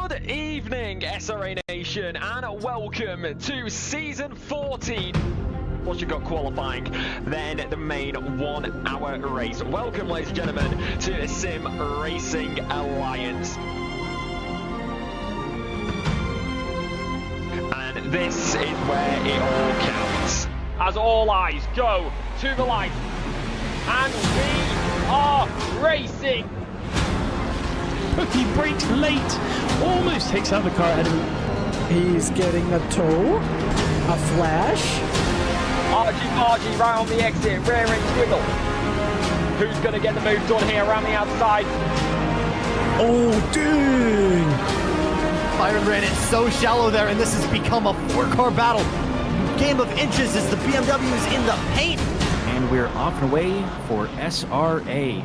Good evening, SRA Nation, and welcome to Season 14. Plus, you've got qualifying, then the main 1 hour race. Welcome, ladies and gentlemen, to Sim Racing Alliance. And this is where it all counts. As all eyes go to the light, and we are racing. He brakes late, almost takes out the car ahead of him. He's getting a tow, a flash. Argy right on the exit, rear end squiggle. Who's going to get the move done here around the outside? Oh, dang! Byron ran it so shallow there, and this has become a 4-car battle. Game of inches as the BMW is in the paint. And we're off and away for SRA.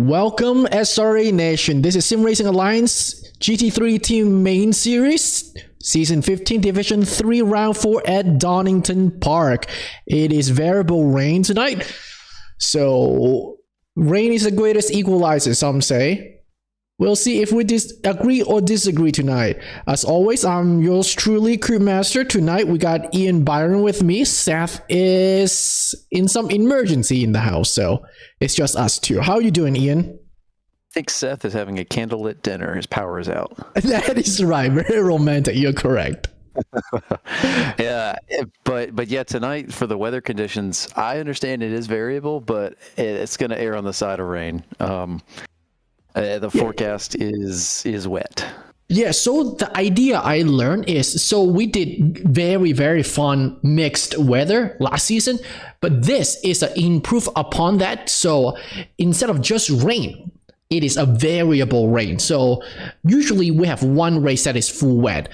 Welcome, SRA Nation. This is Sim Racing Alliance GT3 Team Series, Season 15, Division 3, Round 4 at Donington Park. It is variable rain tonight. So, rain is the greatest equalizer, some say. We'll see if we agree or disagree tonight. As always, I'm yours truly, Crewmaster. Tonight, we got Ian Byron with me. Seth is in some emergency in the house, so it's just us two. How are you doing, Ian? I think Seth is having a candlelit dinner. His power is out. That is right. Very romantic. You're correct. Yeah, but yeah, tonight for the weather conditions, I understand it is variable, but it's going to err on the side of rain. The forecast is wet. Yeah, so the idea I learned is, so we did very, very fun mixed weather last season, but this is an improve upon that. So instead of just rain, it is a variable rain. So usually we have one race that is full wet.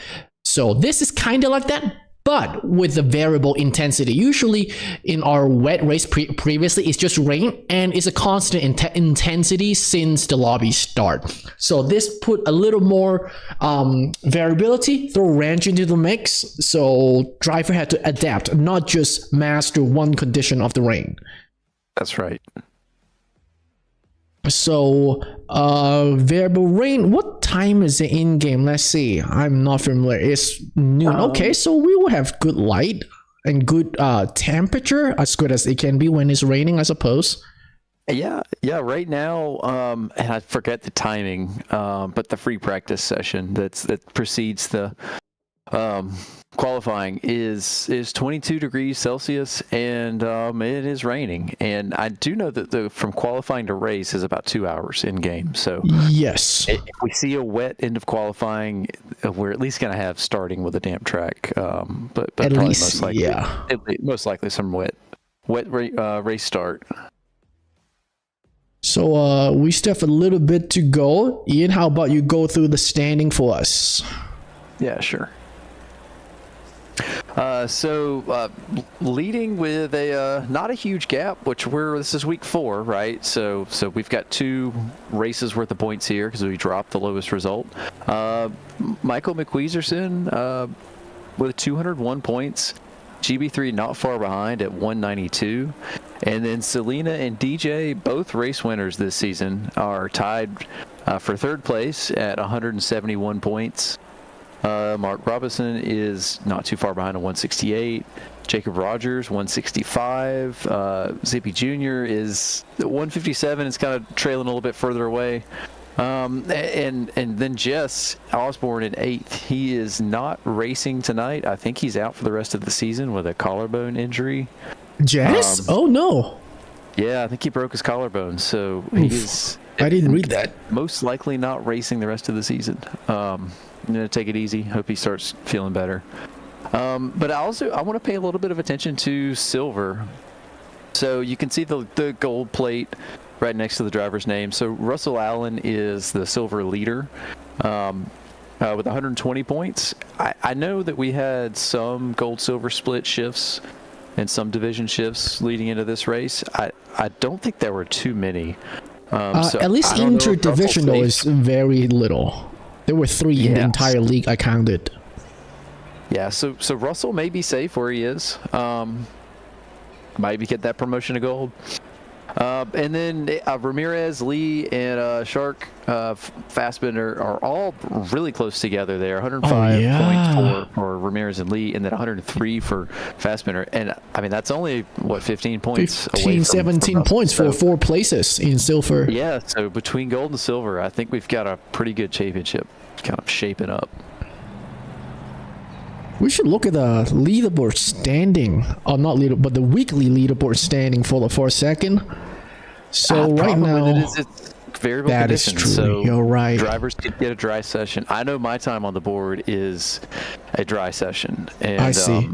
So this is kind of like that, but with the variable intensity. Usually in our wet race previously, it's just rain and it's a constant intensity since the lobby start. So this put a little more variability, throw wrench into the mix. So driver had to adapt, not just master one condition of the rain. That's right. So, variable rain, what time is it in game? Let's see. I'm not familiar. It's noon. Okay, so we will have good light and good temperature, as good as it can be when it's raining, I suppose. Yeah. Right now, and I forget the timing, but the free practice session that precedes the qualifying is 22 degrees Celsius, and it is raining. And I do know that from qualifying to race is about 2 hours in game. So yes, if we see a wet end of qualifying, we're at least going to have starting with a damp track. But at probably least, most likely some wet race start. So we still have a little bit to go. Ian, how about you go through the standing for us? Yeah, sure. So leading with a not a huge gap, this is week 4, right? So we've got 2 races worth of points here because we dropped the lowest result. Michael McWeezerson with 201 points. GB3 not far behind at 192. And then Selena and DJ, both race winners this season, are tied for 3rd place at 171 points. Mark Robinson is not too far behind at 168. Jacob Rogers, 165. Zippy Jr. is 157. It's kind of trailing a little bit further away. And then Jess Osborne in 8th. He is not racing tonight. I think he's out for the rest of the season with a collarbone injury. Jess? Oh no. Yeah, I think he broke his collarbone. So he is. I didn't read that. Most likely not racing the rest of the season. I'm going to take it easy. Hope he starts feeling better. But I want to pay a little bit of attention to silver. So you can see the gold plate right next to the driver's name. So Russell Allen is the silver leader with 120 points. I know that we had some gold-silver split shifts and some division shifts leading into this race. I don't think there were too many. So at least interdivisional is very little. There were 3 in the entire league I counted. Yeah, so Russell may be safe where he is. might be get that promotion to gold. And then Ramirez, Lee, and Shark Fassbender are all really close together there. 105 points for Ramirez and Lee, and then 103 for Fassbender. And I mean, that's only what 15 points 15, away from 17 from points for 4 places in silver. Yeah, so between gold and silver, I think we've got a pretty good championship kind of shaping up. We should look at the leaderboard standing. Oh, not leader, but the weekly leaderboard standing for a second. So right now, it's variable that is conditions. true. So you're right. Drivers can get a dry session. I know my time on the board is a dry session, and I see.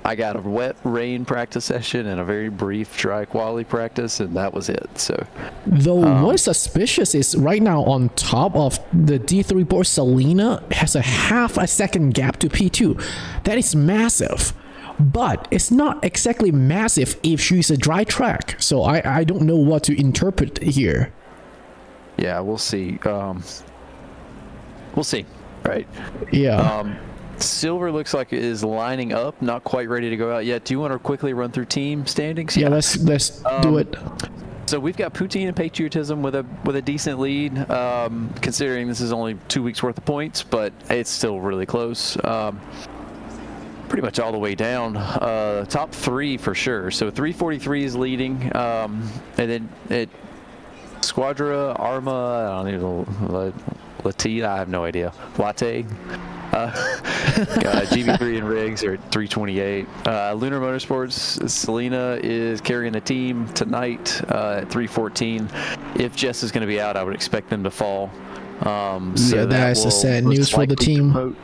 I got a wet rain practice session and a very brief dry quality practice, and that was it. So, Though what's suspicious is right now on top of the D3 board, Selena has a half a second gap to P2. That is massive. But it's not exactly massive if she's a dry track. So I don't know what to interpret here. yeah, we'll see. We'll see. Right. Yeah. Silver looks like it is lining up, not quite ready to go out yet. Do you want to quickly run through team standings? yeah, let's do it. So we've got Poutine and Patriotism with a decent lead, considering this is only 2 weeks worth of points, but it's still really close. Pretty much all the way down. Top 3 for sure. So 343 is leading, and then Squadra, Arma, I don't know, Latina, I have no idea. Latte. GB3 and Riggs are at 328. Lunar Motorsports, Selena is carrying the team tonight at 314. If Jess is going to be out, I would expect them to fall. So that's a sad news for the team.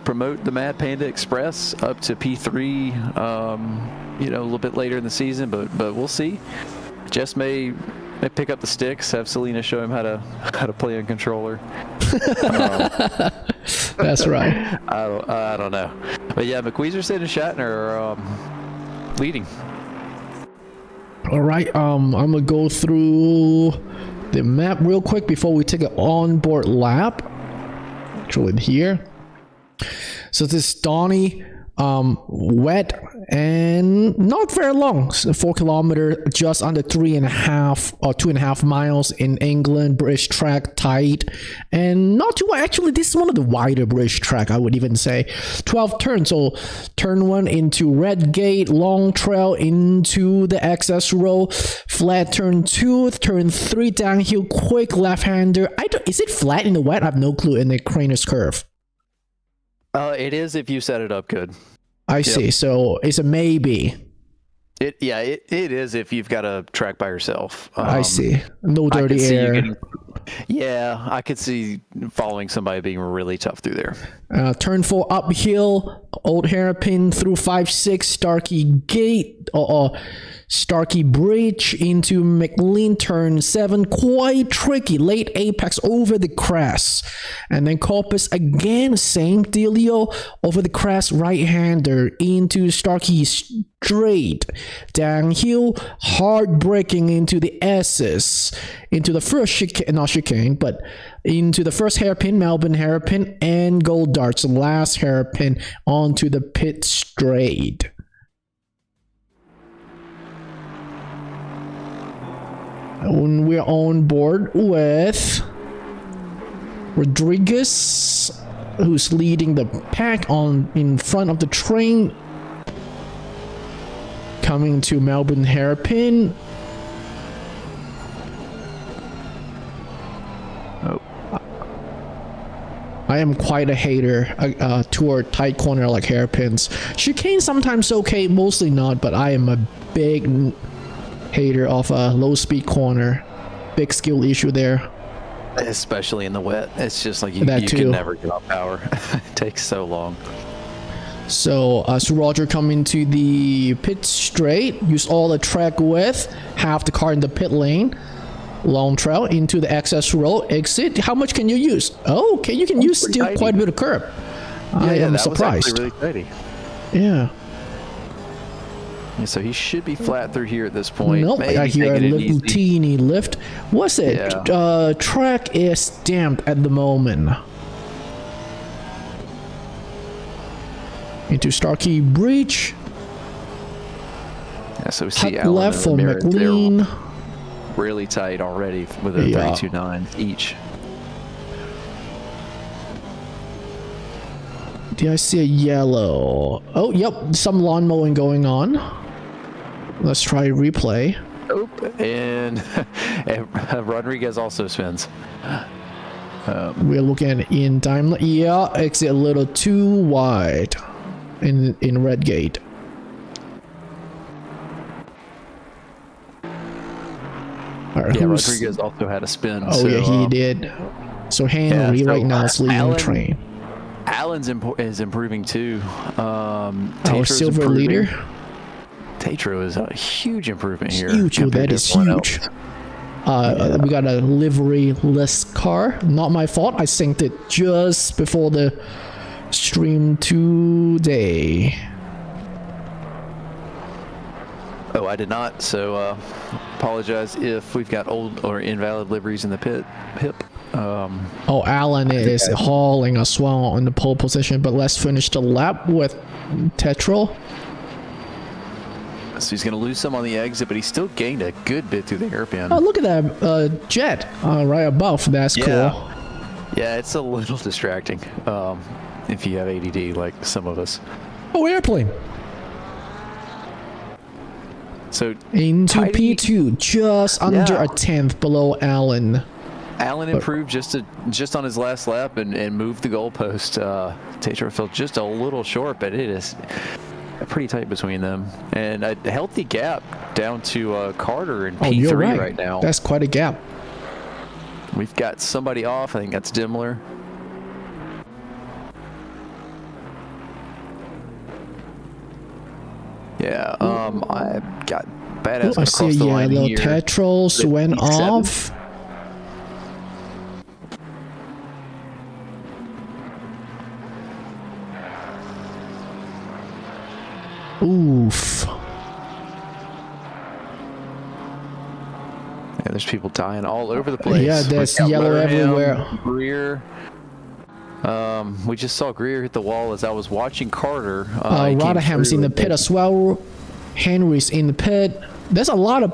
Promote the Mad Panda Express up to P3, a little bit later in the season, but we'll see. Jess may pick up the sticks, have Selena show him how to play on controller. That's right. I don't know, but yeah, McWeezerson and Shatner are leading. All right. I'm gonna go through the map real quick before we take an onboard lap. Actually, here. So this is Donny, wet and not very long, 4 kilometers, just under 3.5 or 2.5 miles in England. British track, tight and not too wide. Actually, this is one of the wider British track, I would even say. 12 turns. So turn 1 into Red Gate, long trail into the access row, flat turn 2, turn 3 downhill, quick left-hander. Is it flat in the wet? I have no clue in the Craner's curve. It is if you set it up good. I see. So it's a maybe. It is if you've got a track by yourself. I see. No dirty air. I could see following somebody being really tough through there. Turn 4 uphill, old hairpin through 5-6, Starkey Gate, Starkey Bridge into McLean, turn 7, quite tricky, late apex over the crest. And then Corpus again, same dealio, over the crest, right-hander into Starkey Straight, downhill, hard braking into the S's, into the first chicane, but into the first hairpin, Melbourne hairpin, and Gold Darts, last hairpin onto the pit straight. When we're on board with Rodriguez, who's leading the pack in front of the train, coming to Melbourne hairpin. I am quite a hater toward tight corner like hairpins. Chicane sometimes okay, mostly not, but I am a big hater of a low speed corner. Big skill issue there. Especially in the wet. It's just like you can never get off power. It takes so long. So Roger coming to the pit straight, use all the track width, have the car in the pit lane, long trail into the access row, exit. How much can you use? Oh, okay, you can use still tidy. Quite a bit of curb. I am surprised. Was really tidy. Yeah. So he should be flat through here at this point. Nope, I hear a little teeny lift. What's it? Yeah. Track is damped at the moment. Into Starkey Breach. Yeah, so we see Cut Allen left and for Ramirez, they're McLean. really tight already with a Yeah. 32.9 each. Did I see a yellow? Oh, yep, some lawn mowing going on. Let's try replay. Oh, and Rodriguez also spins. We're looking in time. Yeah, exit a little too wide in red gate. All right, Yeah, who's- Rodriguez also had a spin. Oh so, yeah, he did. So Henry yeah, so right now is leading Allen- train. Allen's is improving too. Our Tatro's silver improving. leader. Tatro is a huge improvement here. Huge. Oh, compared that to is everyone huge. else. We got a livery-less car. Not my fault. I synced it just before the stream today. Oh, I did not. So apologize if we've got old or invalid liveries in the pit. Oh, Alan is hauling as well on the pole position, but let's finish the lap with Tetral. So he's going to lose some on the exit, but he still gained a good bit through the hairpin. Oh, look at that jet right above. That's cool. Yeah, it's a little distracting if you have ADD like some of us. Oh, airplane. So Into tidy- P2, just under Yeah. a tenth below Allen. Allen improved just on his last lap and moved the goalpost. Tatro fell just a little short, but it is pretty tight between them. And a healthy gap down to Carter in Oh, P3 you're right. right now. That's quite a gap. We've got somebody off. I think that's Dimmler. Yeah, I got badass I across see the a line yellow here. Tetros The went P7? off. Oof. Yeah, there's people dying all over the place. Yeah, there's We've got yellow Motorham, everywhere. Greer. We just saw Greer hit the wall as I was watching Carter. He came Rotherham's in through the pit and- as well. Henry's in the pit. There's a lot of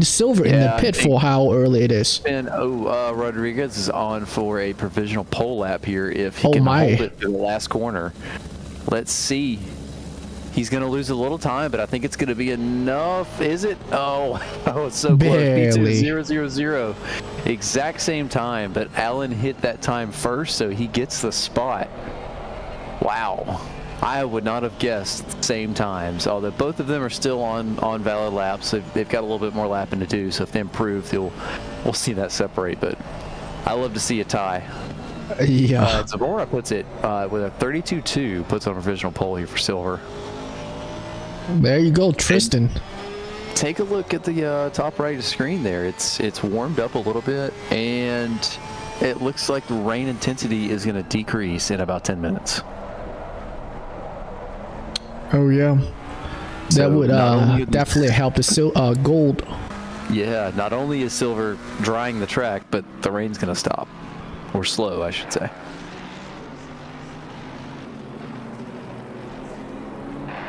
silver in the Yeah, I pit think- for how early it is. And Rodriguez is on for a provisional pole lap here if he Oh can my. hold it to the last corner. Let's see. He's going to lose a little time, but I think it's going to be enough. Is it? Oh, it's so close. Barely. P2 000. Exact same time, but Allen hit that time first, so he gets the spot. Wow. I would not have guessed same times, although both of them are still on valid laps. They've got a little bit more lapping to do, so if they improve, we'll see that separate. But I love to see a tie. Yeah. Zamora puts it with a 32.2, puts on a provisional pole here for silver. There you go, Tristan. Take a look at the top right of the screen there. It's warmed up a little bit, and it looks like the rain intensity is going to decrease in about 10 minutes. Oh yeah. That So would not only- definitely help the gold. Yeah, not only is silver drying the track, but the rain's going to stop. Or slow, I should say.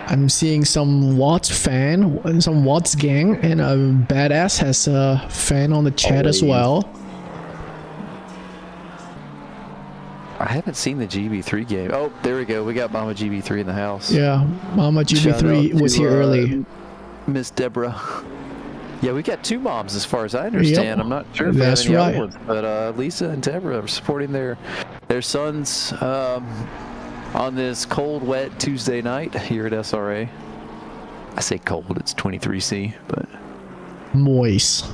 I'm seeing some Watts fan, some Watts gang, and a badass has a fan on the chat as Always. well. I haven't seen the GB3 game. Oh, there we go. We got Mama GB3 in the house. Yeah, Mama GB3 Shout out was to, here early. Miss Deborah. Yeah, we got two moms as far as I understand. Yep. I'm not sure if That's we have any right. other ones, but Lisa and Deborah are supporting their sons on this cold, wet Tuesday night here at SRA. I say cold, it's 23C, but Moist.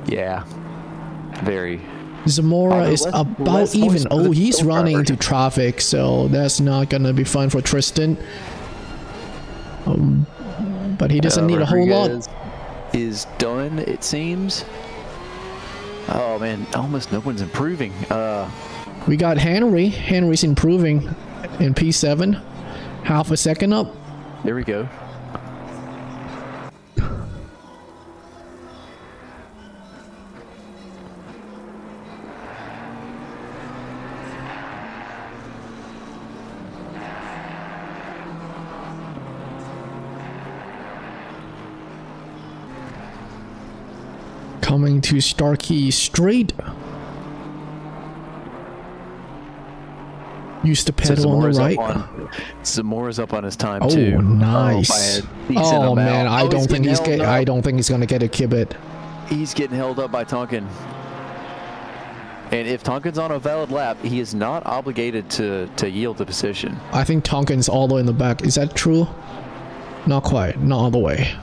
yeah, very. Zamora Although is less about even. moist for Oh, the he's field running driver. into traffic, so that's not gonna be fun for Tristan. But he doesn't need a whole lot. Rodriguez is done, it seems. Oh man, almost no one's improving. We got Henry. Henry's improving in P7. Half a second up. There we go. Coming to Starkey Straight. Use the pedal on the right. Zamora's up on his time Oh, too. nice. Oh man, I don't think he's gonna get a Kibit. He's getting held up by Tonkin. And if Tonkin's on a valid lap, he is not obligated to yield the position. I think Tonkin's all the way in the back. Is that true? Not quite. Not all the way.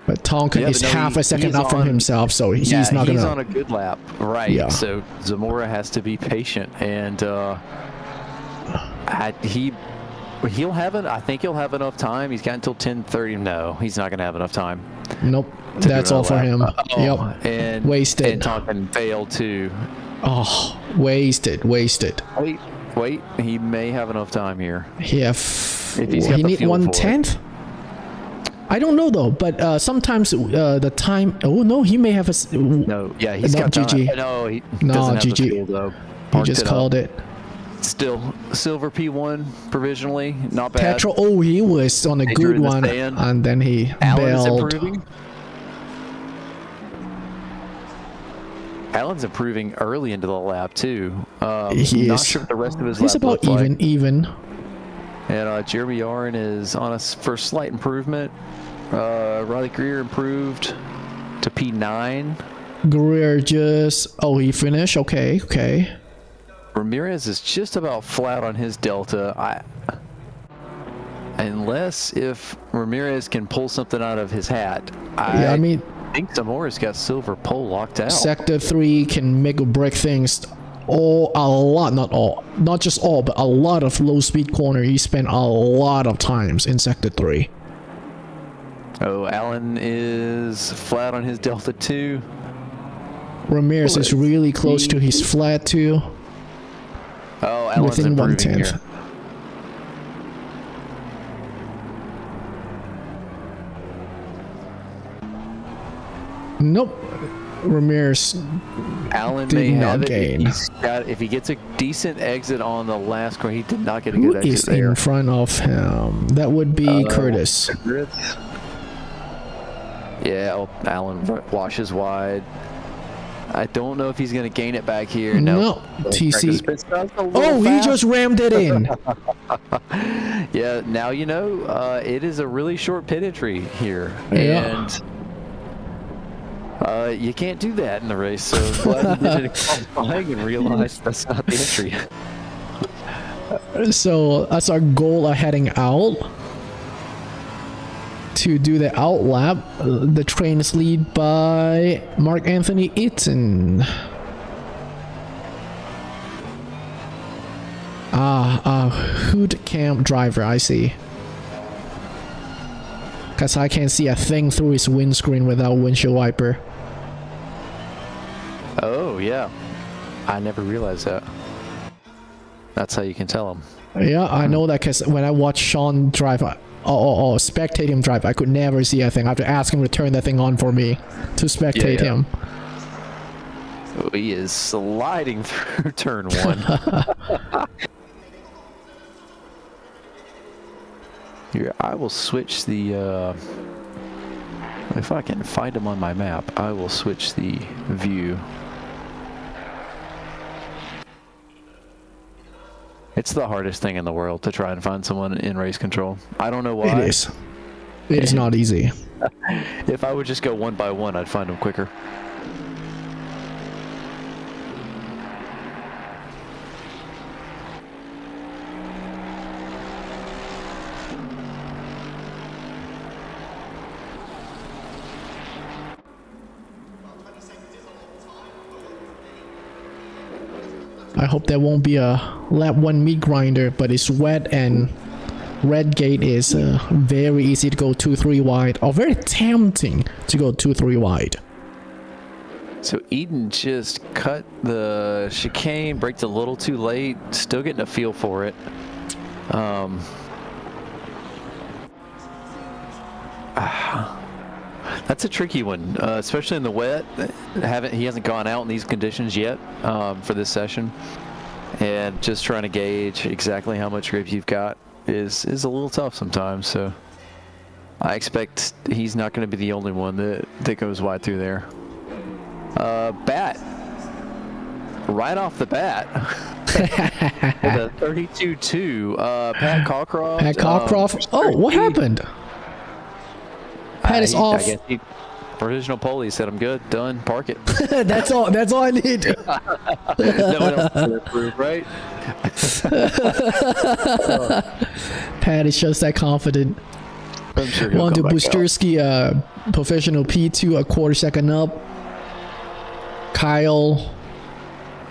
But Tonkin is half a second up from himself, so he's not gonna. He's on a good lap, right? Yeah. So Zamora has to be patient, and he'll have it. I think he'll have enough time. He's got until 10:30. No, he's not gonna have enough time. Nope. That's all for him. Yep. And wasted. And Tonkin failed too. Oh, wasted. Wait. He may have enough time here. Yeah. If he's got he the need fuel 1/10. I don't know though, but sometimes the time. Oh no, he may have a. No, yeah, he's got GG. time. No, he no, doesn't have GG. the fuel though. He just called it. Still, silver P1 provisionally, not bad. Petrol. Oh, he was on a good one, and then he Alan's bailed. improving. Alan's improving early into the lap too. He not is. sure what the rest of his He's lap about looks like. even. And Jeremy Yarn is on us for slight improvement. Riley Greer improved to P9. Greer just. Oh, he finished. Okay. Ramirez is just about flat on his delta. Unless if Ramirez can pull something out of his hat. I think Zamora's got silver pole locked out. Sector 3 can make or break things. Not just all, but a lot of low speed corner. He spent a lot of times in Sector 3. Oh, Alan is flat on his delta 2. Ramirez is really close to his flat 2. Oh, Alan's within improving 1/10. here. Nope. Ramirez Alan did may not have it. gain. If he gets a decent exit on the last corner, he did not get a good Who is exit there. in front of him? That would be Curtis. Yeah, Alan washes wide. I don't know if he's going to gain it back here. No. TC. Oh, he just rammed it in. Yeah, now you know it is a really short pit entry here. Yeah. And you can't do that in the race, so glad you did it qualifying and realized that's not the entry. So that's our goal of heading out. To do the out lap, the train is led by Mark Anthony Eaton. Hood camp driver, I see. Because I can't see a thing through his windscreen without windshield wiper. Oh, yeah. I never realized that. That's how you can tell him. Yeah, I know that because when I watch Sean drive, spectate him drive, I could never see a thing. I have to ask him to turn that thing on for me to spectate him. Oh, he is sliding through turn 1. Here, I will switch the, if I can find him on my map, I will switch the view. It's the hardest thing in the world to try and find someone in race control. I don't know why. It is. It is not easy. If I would just go one by one, I'd find them quicker. I hope there won't be a lap 1 meat grinder, but it's wet and red gate is very easy to go 2-3 wide, or very tempting to go 2-3 wide. So Eden just cut the chicane, braked a little too late, still getting a feel for it. That's a tricky one, especially in the wet. He hasn't gone out in these conditions yet for this session, and just trying to gauge exactly how much grip you've got is a little tough sometimes. So I expect he's not going to be the only one that goes wide through there. Bat. Right off the bat. The 32-2. Pat Cockcroft. Pat Cockcroft. What happened? Pat is off. I guess provisional pole. He said, "I'm good, done, park it." That's all. That's all I need. No one else can approve, right? Pat is just that confident. I'm sure he'll On to come back out. Busterski, professional P2, a quarter second up. Kyle,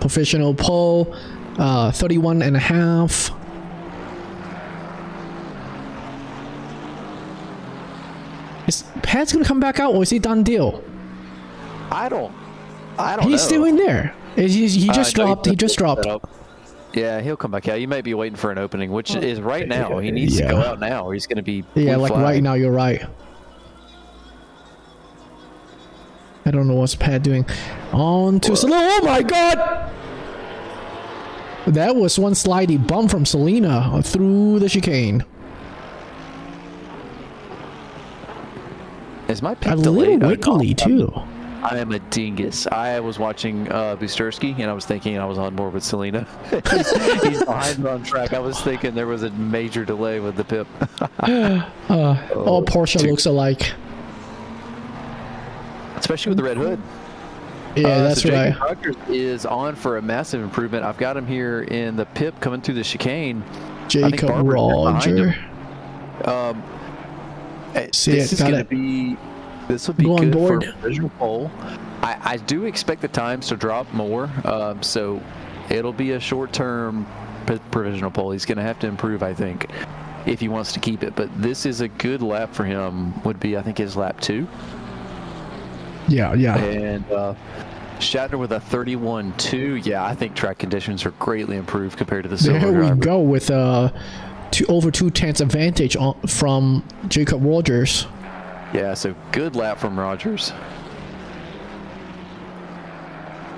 professional pole, 31 and a half. Is Pat's gonna come back out, or is he done deal? I don't know. He's still in there. He just No, dropped. He just dropped. Yeah, he'll come back out. You might be waiting for an opening, which is right now. He needs to go out now, or he's going to be Yeah, blue like flag. right now, you're right. I don't know what's Pat doing. On to Selena. Oh my god! That was one slidey bump from Selena through the chicane. Is my A pick little delayed? wiggly too. I am a dingus. I was watching Busterski, and I was thinking I was on board with Selena. He's behind her on track. I was thinking there was a major delay with the pip. All Porsche looks alike. Especially with the red hood. Yeah, that's so right. Jacob Rogers is on for a massive improvement. I've got him here in the pip coming through the chicane. Jacob Roger. See This it, is got going to it. be. This would be Go on good board. for a provisional pole. I do expect the times to drop more, so it'll be a short-term provisional pole. He's going to have to improve, I think, if he wants to keep it. But this is a good lap for him. Would be, I think, his lap 2. Yeah, yeah. And Shatner with a 31.2. Yeah, I think track conditions are greatly improved compared to the silver There we driver. go with over 2/10 advantage from Jacob Rogers. Yeah, so good lap from Rogers.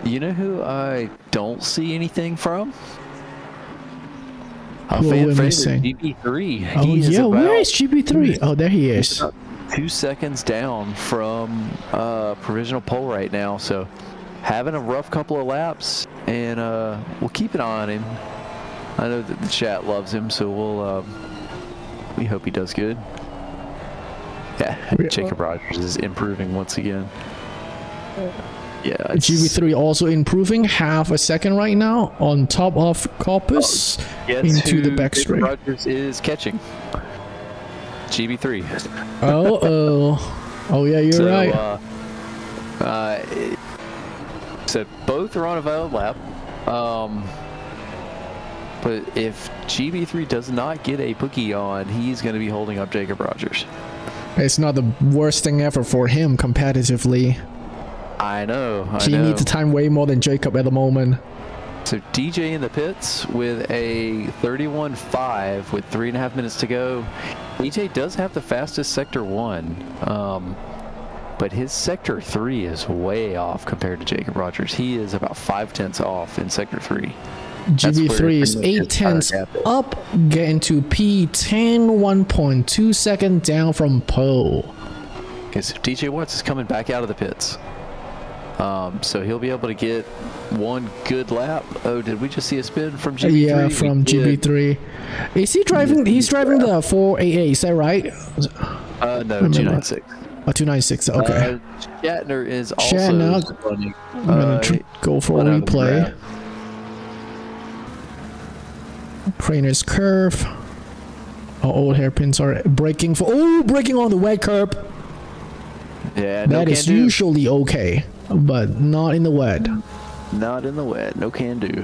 You know who I don't see anything from? A Who are fan we favorite, missing? GP3. Oh He is yeah, where about is GP3? Oh, there he is. 2 seconds down from provisional pole right now, so having a rough couple of laps, and we'll keep an eye on him. I know that the chat loves him, so we hope he does good. Yeah, Jacob Rogers is improving once again. Yeah, it's- GP3 also improving half a second right now on top of Corpus Guess into the who back Jacob straight. Rogers is catching. GB3. Oh yeah, you're So, right. So both are on a valid lap. But if GB3 does not get a boogie on, he's going to be holding up Jacob Rogers. It's not the worst thing ever for him competitively. I know. He needs the time way more than Jacob at the moment. So DJ in the pits with a 31.5 with 3.5 minutes to go. DJ does have the fastest sector 1, but his sector 3 is way off compared to Jacob Rogers. He is about 5/10 off in sector 3. GB3 is 8/10 up, getting to P10, 1.2 second down from pole. Okay, so DJ Watts is coming back out of the pits. So he'll be able to get one good lap. Oh, did we just see a spin from GB3? Yeah, from GB3. Is he driving? He's driving the 488, is that right? No, 296. Oh, 296, okay. Shatner is also Shatner, running. I'm gonna go for a one out of the replay. grab. Craner's curve. Oh, old hairpins are breaking breaking on the wet curb. Yeah, no That is can do. usually okay, but not in the wet. Not in the wet. No can do.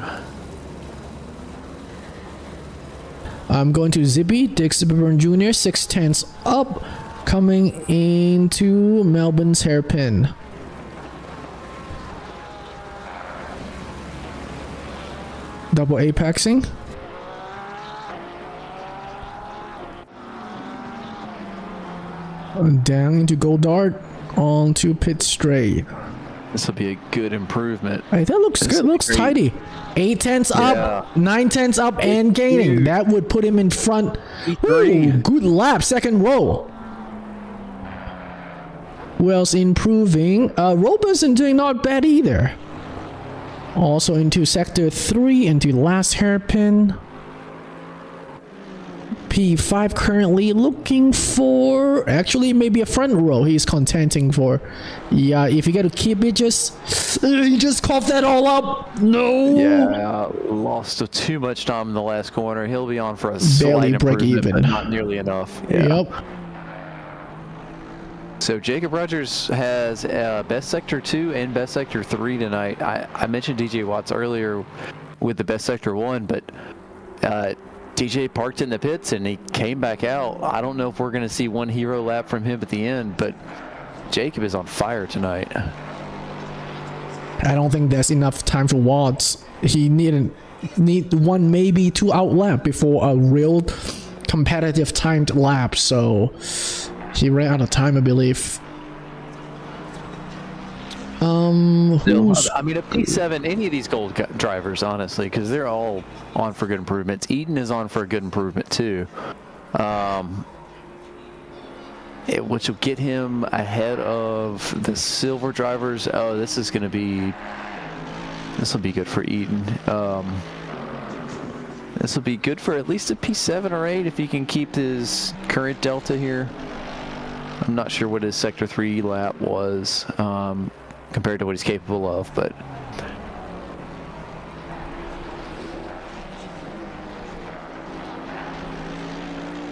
I'm going to Zippy, Dick Zipperburn Jr., 6/10 up, coming into Melbourne's hairpin. Double apexing. Down into Goldart, onto pit straight. This will be a good improvement. Hey, that looks This good. is Looks great. tidy. 8/10 up, 9/10 up, and gaining. That would put him in front. Ooh, good lap, second row. Who else improving? Robertson doing not bad either. Also into sector 3, into last hairpin. P5 currently looking for, actually maybe a front row he's contending for. Yeah, if you get to keep it, you just cough that all up. No. Yeah, lost too much time in the last corner. He'll be on for a Barely slight break improvement, even. but not nearly enough. Yeah. Yep. So Jacob Rogers has best sector 2 and best sector 3 tonight. I mentioned DJ Watts earlier with the best sector 1, but DJ parked in the pits and he came back out. I don't know if we're going to see one hero lap from him at the end, but Jacob is on fire tonight. I don't think there's enough time for Watts. He need one, maybe 2 out lap before a real competitive timed lap, so he ran out of time, I believe. I mean, a P7, any of these gold drivers, honestly, because they're all on for good improvements. Eden is on for a good improvement too, which will get him ahead of the silver drivers. Oh, this will be good for Eden. This will be good for at least a P7 or 8 if he can keep his current delta here. I'm not sure what his sector 3 lap was compared to what he's capable of, but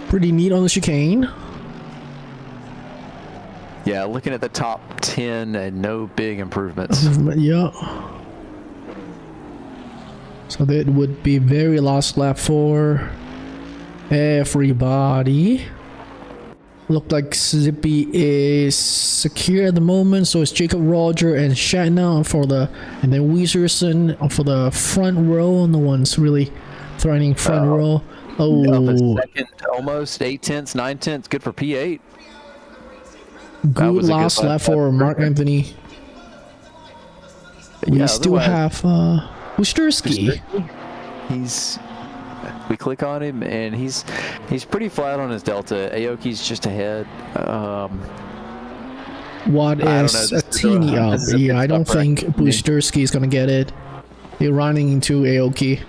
pretty neat on the chicane. yeah, looking at the top 10 and no big improvements. Yeah. So that would be very last lap for everybody. Look like Zippy is secure at the moment, so it's Jacob Roger and Shatna and then Weezerson for the front row, and the ones really threatening front row. Up Oh, a second, almost 8 tenths, 9 tenths, good for P8. good was a good last lap for Mark Anthony. We Yeah, still otherwise- have Wusterski. We click on him and he's pretty flat on his delta. Aoki's just ahead. What I don't know, is this a is teeny a- up? this is a Yeah, I bit don't tougher. think Wusterski is gonna get it. They're running into Aoki.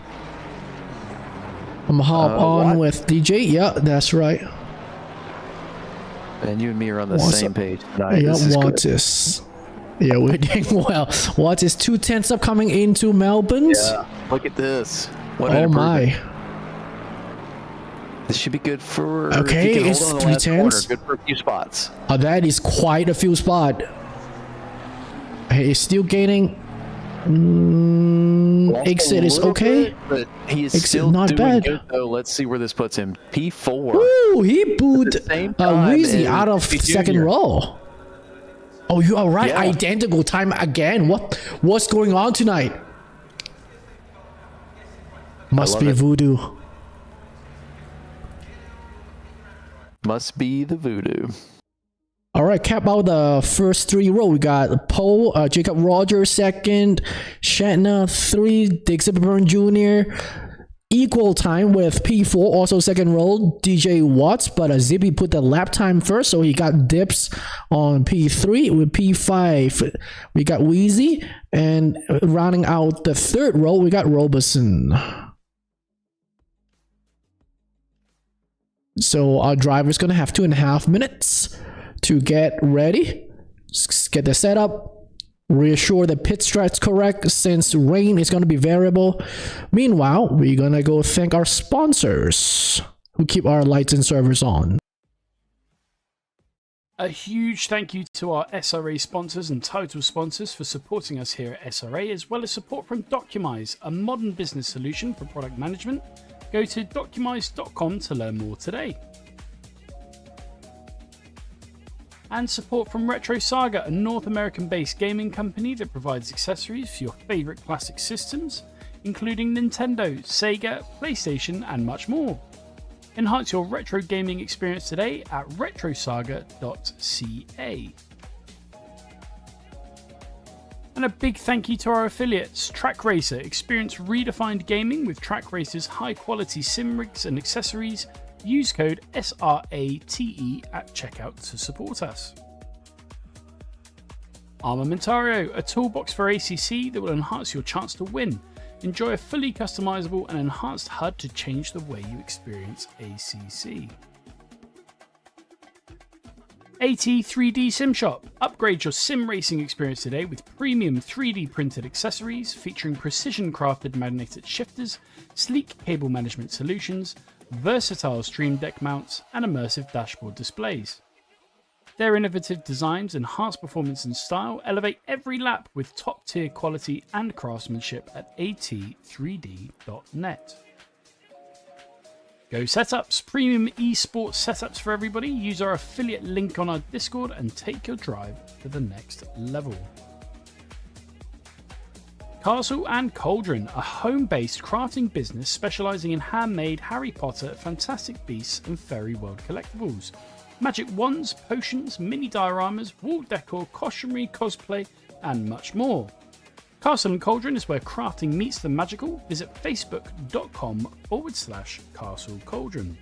I'm hop on what? with DJ. Yeah, that's right. And you and me are on the What's same up? page tonight. Yeah, This is good. Wattis. Yeah, we're doing well. Wattis 2 tenths up coming into Melbourne's. Yeah, look at this. What an Oh my. improvement. This should be good for. Okay, if he can it's hold on the 3 last corner, tenths. good for a few spots. That is quite a few spot. He's still gaining. Lost a Exit is little okay. bit, but he is Exit still not doing bad. good though. Let's see where this puts him. P4. Ooh, he booed At the same time Weezy as out of Zippy second Jr. row. Oh, you are right. Yeah. Identical time again. What's going on tonight? Must love be it. voodoo. Must be the voodoo. All right, cap out the first 3 row. We got Poe, Jacob Rogers second, Shatna 3, Dick Zipperburn Jr. Equal time with P4, also second row, DJ Watts, but Zippy put the lap time first, so he got dips on P3. With P5, we got Wheezy, and rounding out the 3rd row, we got Robertson. So our driver's gonna have 2.5 minutes to get ready, get the setup, reassure the pit strat's correct since rain is going to be variable. Meanwhile, we're going to go thank our sponsors who keep our lights and servers on. A huge thank you to our SRA sponsors and title sponsors for supporting us here at SRA, as well as support from Documise, a modern business solution for product management. Go to documise.com to learn more today. And support from Retro Saga, a North American-based gaming company that provides accessories for your favourite classic systems, including Nintendo, Sega, PlayStation, and much more. Enhance your retro gaming experience today at retrosaga.ca. And a big thank you to our affiliates, Track Racer. Experience redefined gaming with Track Racer's high-quality sim rigs and accessories. Use code SRATE at checkout to support us. Armamentario, a toolbox for ACC that will enhance your chance to win. Enjoy a fully customizable and enhanced HUD to change the way you experience ACC. AT3D Sim Shop. Upgrade your sim racing experience today with premium 3D printed accessories featuring precision crafted magnetic shifters, sleek cable management solutions, versatile stream deck mounts, and immersive dashboard displays. Their innovative designs enhance performance and style, elevate every lap with top tier quality and craftsmanship at at3d.net. Go Setups, premium esports setups for everybody. Use our affiliate link on our Discord and take your drive to the next level. Castle and Cauldron, a home-based crafting business specializing in handmade Harry Potter, Fantastic Beasts and Fairy World collectibles. Magic wands, potions, mini dioramas, wall decor, costumery, cosplay and much more. Castle and Cauldron is where crafting meets the magical. Visit facebook.com/Castle Cauldron.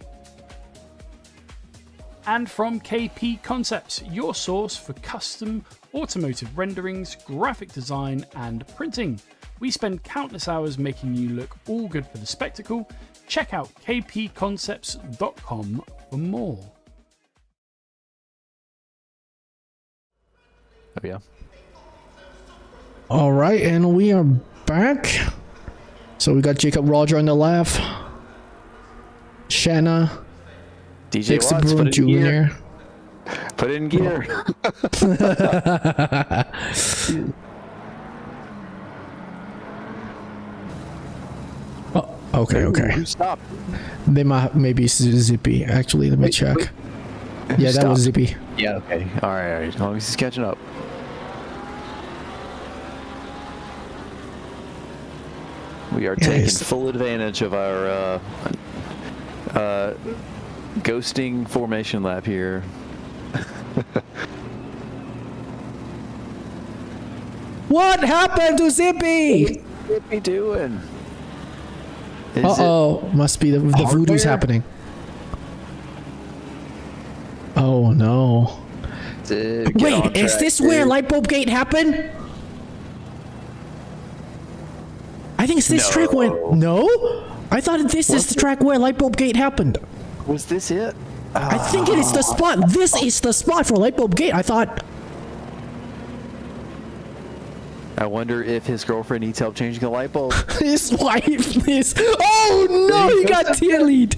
And from KP Concepts, your source for custom automotive renderings, graphic design, and printing. We spend countless hours making you look all good for the spectacle. Check out kpconcepts.com for more. Oh, yeah. All right, and we are back. So we got Jacob Roger on the left, Shanna, DJ Dixie Watts, Broom Jr. Put it in gear. Oh, okay. Who stopped? They might maybe Zippy. Actually, let me check. Yeah, that was Zippy. Yeah, okay. All right. As long as he's catching up. We are taking full advantage of our ghosting formation lap here. What happened to Zippy? What's Zippy doing? Must be the voodoo's happening. Oh no. Wait, is this where Lightbulb Gate happened? I think it's this track where... No? I thought this is the track where Lightbulb Gate happened. Was this it? I think it is the spot. This is the spot for Lightbulb Gate. I thought... I wonder if his girlfriend needs help changing the light bulb. His wife is... Oh no, he got tear-lead.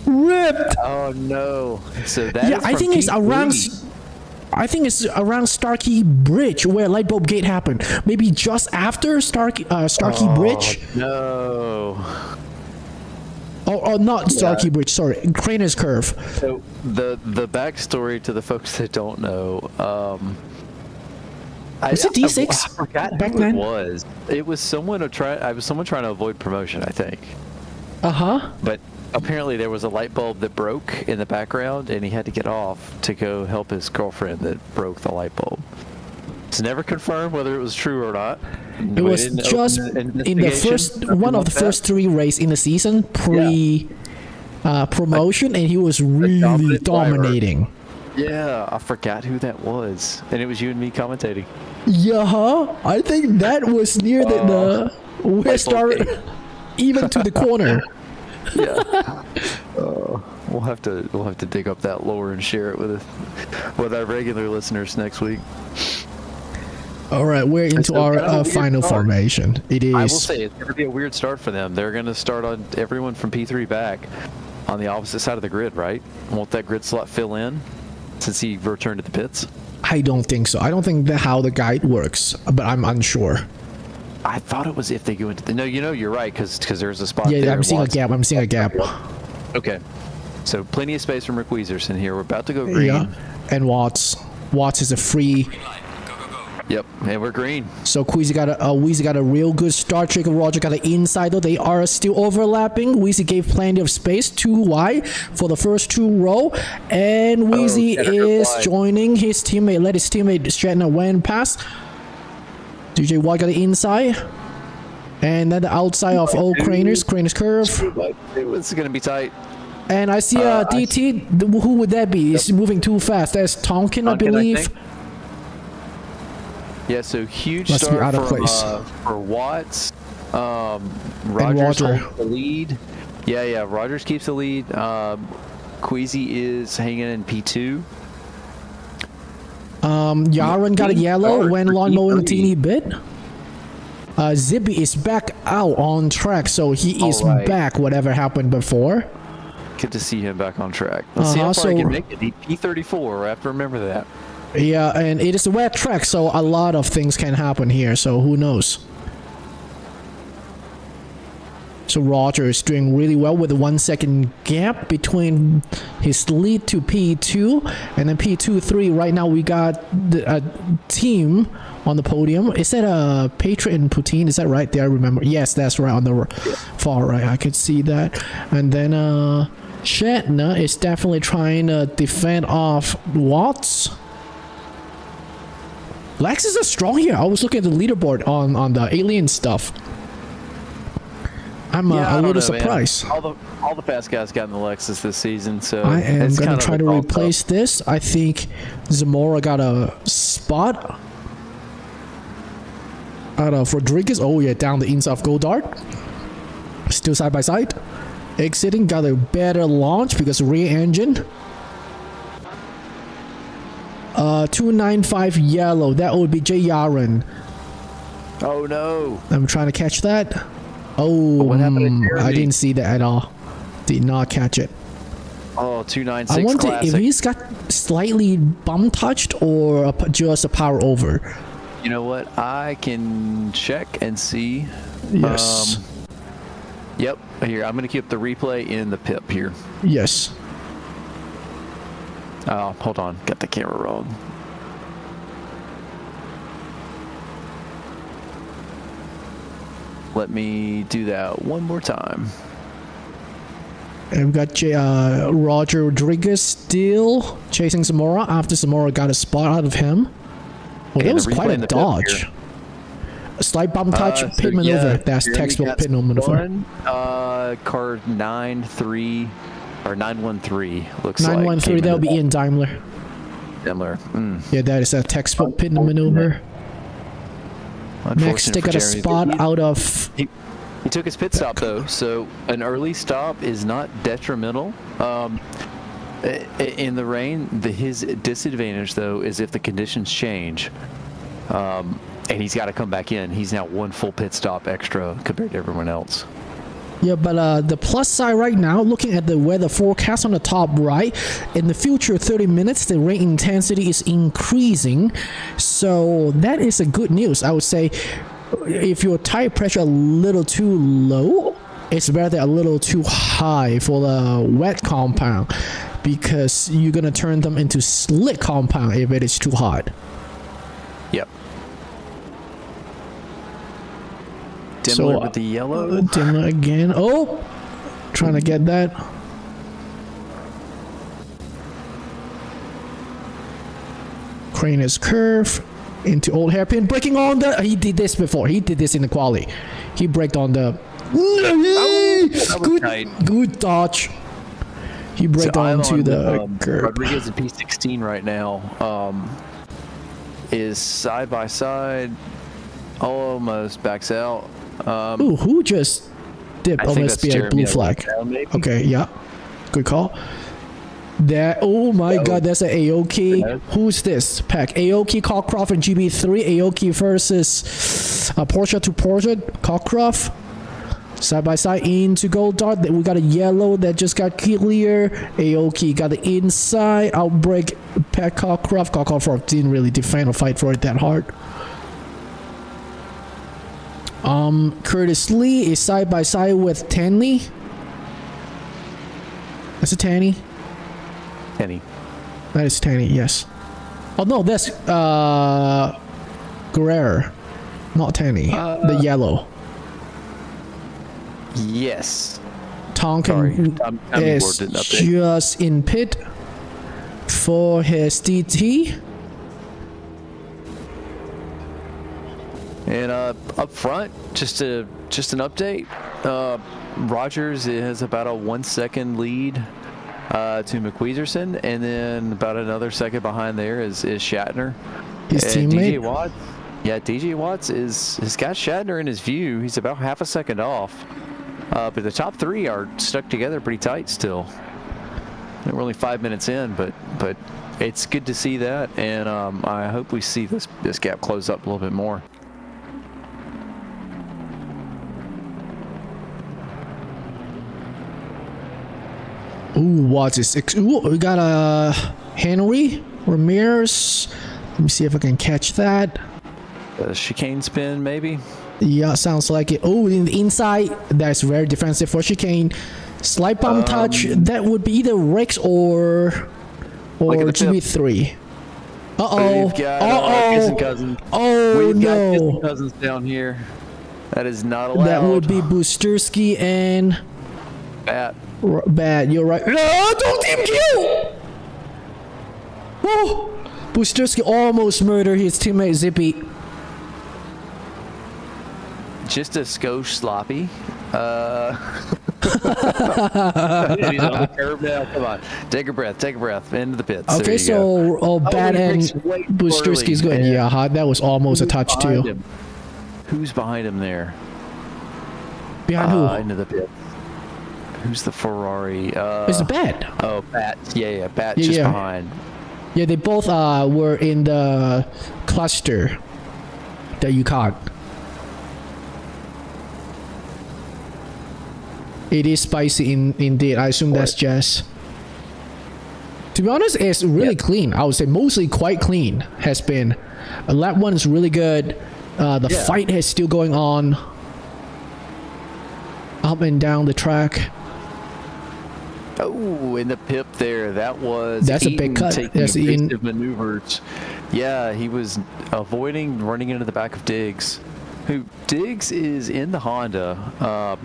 Ripped. Oh no. So that is I think it's around... I think it's around Starkey Bridge where Lightbulb Gate happened. Maybe just after Starkey Bridge. No. Oh, not Starkey Bridge. Sorry, Craner's Curve. So the backstory to the folks that don't know. Was it D6 I forgot back who then? It was someone trying to avoid promotion, I think. But apparently there was a light bulb that broke in the background and he had to get off to go help his girlfriend that broke the light bulb. It's never confirmed whether it was true or not. It was just in the first one of the first 3 races in the season promotion, and he was really dominating. Yeah, I forgot who that was, and it was you and me commentating. I think that was near the west even to the corner. Yeah. We'll have to dig up that lore and share it with our regular listeners next week. All right, we're into our final formation. It is. I will say it's going to be a weird start for them. They're going to start on everyone from P3 back on the opposite side of the grid, right? Won't that grid slot fill in since he returned to the pits? I don't think so. I don't think how the guide works, but I'm unsure. I thought it was if they go into the... No, you're right, because there's a spot there. Yeah, I'm seeing a gap. Okay. So plenty of space from Rick Weezerson here. We're about to go green. Yeah, and Watts. Watts is a free... Yep, and we're green. So Weezy got a real good start. Jacob Roger got the inside though. They are still overlapping. Weezy gave plenty of space, too wide for the first 2 row, and Weezy is joining his teammate. Let his teammate Stratton went past. DJ White got the inside, and then the outside of old Craner's Curve. It was going to be tight. And I see DT. Who would that be? He's moving too fast. That's Tonkin, I believe. Yeah, so huge Must be start out of place. for Watts. Rogers Roger. holds the lead. Yeah, Rogers keeps the lead. Queasy is hanging in P2. Yaron got a yellow when lawn mowing P3. teeny bit. Zippy is back out on track, so he is Alright. back. Whatever happened before. Good to see him back on track. Let's see how far he can make it. He P34. I have to remember that. Yeah, and it is a wet track, so a lot of things can happen here. So who knows? So Roger is doing really well with a 1 second gap between his lead to P2 and then P2-3. Right now we got a team on the podium. Is that Patriot and Poutine? Is that right there? I remember. Yes, that's right on the far right. I could see that. And then Shatner is definitely trying to defend off Watts. Lexus is strong here. I was looking at the leaderboard on the alien stuff. I'm a little surprised. All the fast guys got in the Lexus this season, so I am it's gonna kind of try to a replace this. I think Zamora got a spot out of Rodriguez. Oh yeah, down the inside of Goddard. Still side by side. Exiting, got a better launch because rear engine. 295 yellow. That would be Jay Yaron. Oh no! I'm trying to catch that. Oh, What happened to I Jeremy? didn't see that at all. Did not catch it. Oh, 296 I wonder classic. if he's got slightly bum touched or just a power over. You know what? I can check and see. Yes. Yep. Here, I'm going to keep the replay in the pip here. Yes. Oh, hold on. Got the camera wrong. Let me do that one more time. And we've got Roger Rodriguez still chasing Zamora after Zamora got a spot out of him. Well, that And was a replay quite in a the pit dodge. here. A slight bum touch, So, pit maneuver. yeah, That's Jeremy textbook got pit maneuver. one, car 93 or 913 looks 913, like. that'll be Ian Daimler. Daimler. Yeah, that is a textbook pit maneuver. Next, they got a spot out of... He took his pit stop though, so an early stop is not detrimental. In the rain, his disadvantage though is if the conditions change, and he's got to come back in. He's now one full pit stop extra compared to everyone else. Yeah, but the plus side right now, looking at the weather forecast on the top right, in the future 30 minutes, the rain intensity is increasing. So that is a good news. I would say if your tire pressure a little too low, it's rather a little too high for the wet compound because you're going to turn them into slick compound if it is too hot. Yep. Dimmler with the yellow. Dimmler again. Oh, trying to get that. Crane is curve into old hairpin, breaking on the. He did this before. He did this in the quali. He braked on the. Good dodge. He braked onto the curb. Rodriguez at P16 right now. Is side by side. Almost backs out. Ooh, who just dipped? I Oh, think must that's be a Jeremy blue flag. down, maybe. Okay, yeah. Good call. That, oh my god, that's an Aoki. Yeah. Who's this? Pack. Aoki, Cockcroft, and GB3. Aoki versus Porsche to Porsche. Cockcroft. Side by side into Gold Dart. We got a yellow that just got clear. Aoki got the inside. Outbreak. Pack Cockcroft. Cockcroft didn't really defend or fight for it that hard. Curtis Lee is side by side with Tanley. That's a Tanny. Penny. That is Tanny, yes. Oh no, that's Guerrero, not Tanny. The yellow. Yes. Tonkin is just in pit for his DT. And up front, just an update. Rogers has about a 1 second lead to McWeezerson, and then about another second behind there is Shatner. His and teammate. DJ Watts, Yeah, DJ Watts has got Shatner in his view. He's about half a second off. But the top three are stuck together pretty tight still. We're only 5 minutes in, but it's good to see that, and I hope we see this gap close up a little bit more. Ooh, Watts is ooh, we got a Henry Ramirez. Let me see if I can catch that. Chicane spin, maybe? Yeah, sounds like it. Oh, in the inside, that's very defensive for chicane. Slight bump touch, that would be either Rex or GB3. Uh-oh. We've got Kissing Cousins. Oh, We've got no. Kissing Cousins down here. That is not allowed. That would be Busterski and... Bad, you're right. No, don't team kill! Oh, Busterski almost murdered his teammate Zippy. Just a skosh sloppy. He's on the curb now. Come on. Take a breath. Take a breath. Into the pits. Okay, so Bad and Busterski's good. Yeah, that was almost a touch too. Him? Who's behind him there? Behind who? Into the pit. Who's the Ferrari? It's Bad. Oh, Bat. Yeah. Bat just behind. Yeah, they both were in the cluster that you caught. It is spicy indeed. I assume that's Jess. To be honest, it's really clean. I would say mostly quite clean has been. Lap 1 is really good. The fight is still going on. Up and down the track. Oh, in the pip there. That's a big cut. That's evasive maneuvers. Yeah, he was avoiding running into the back of Diggs. Diggs is in the Honda.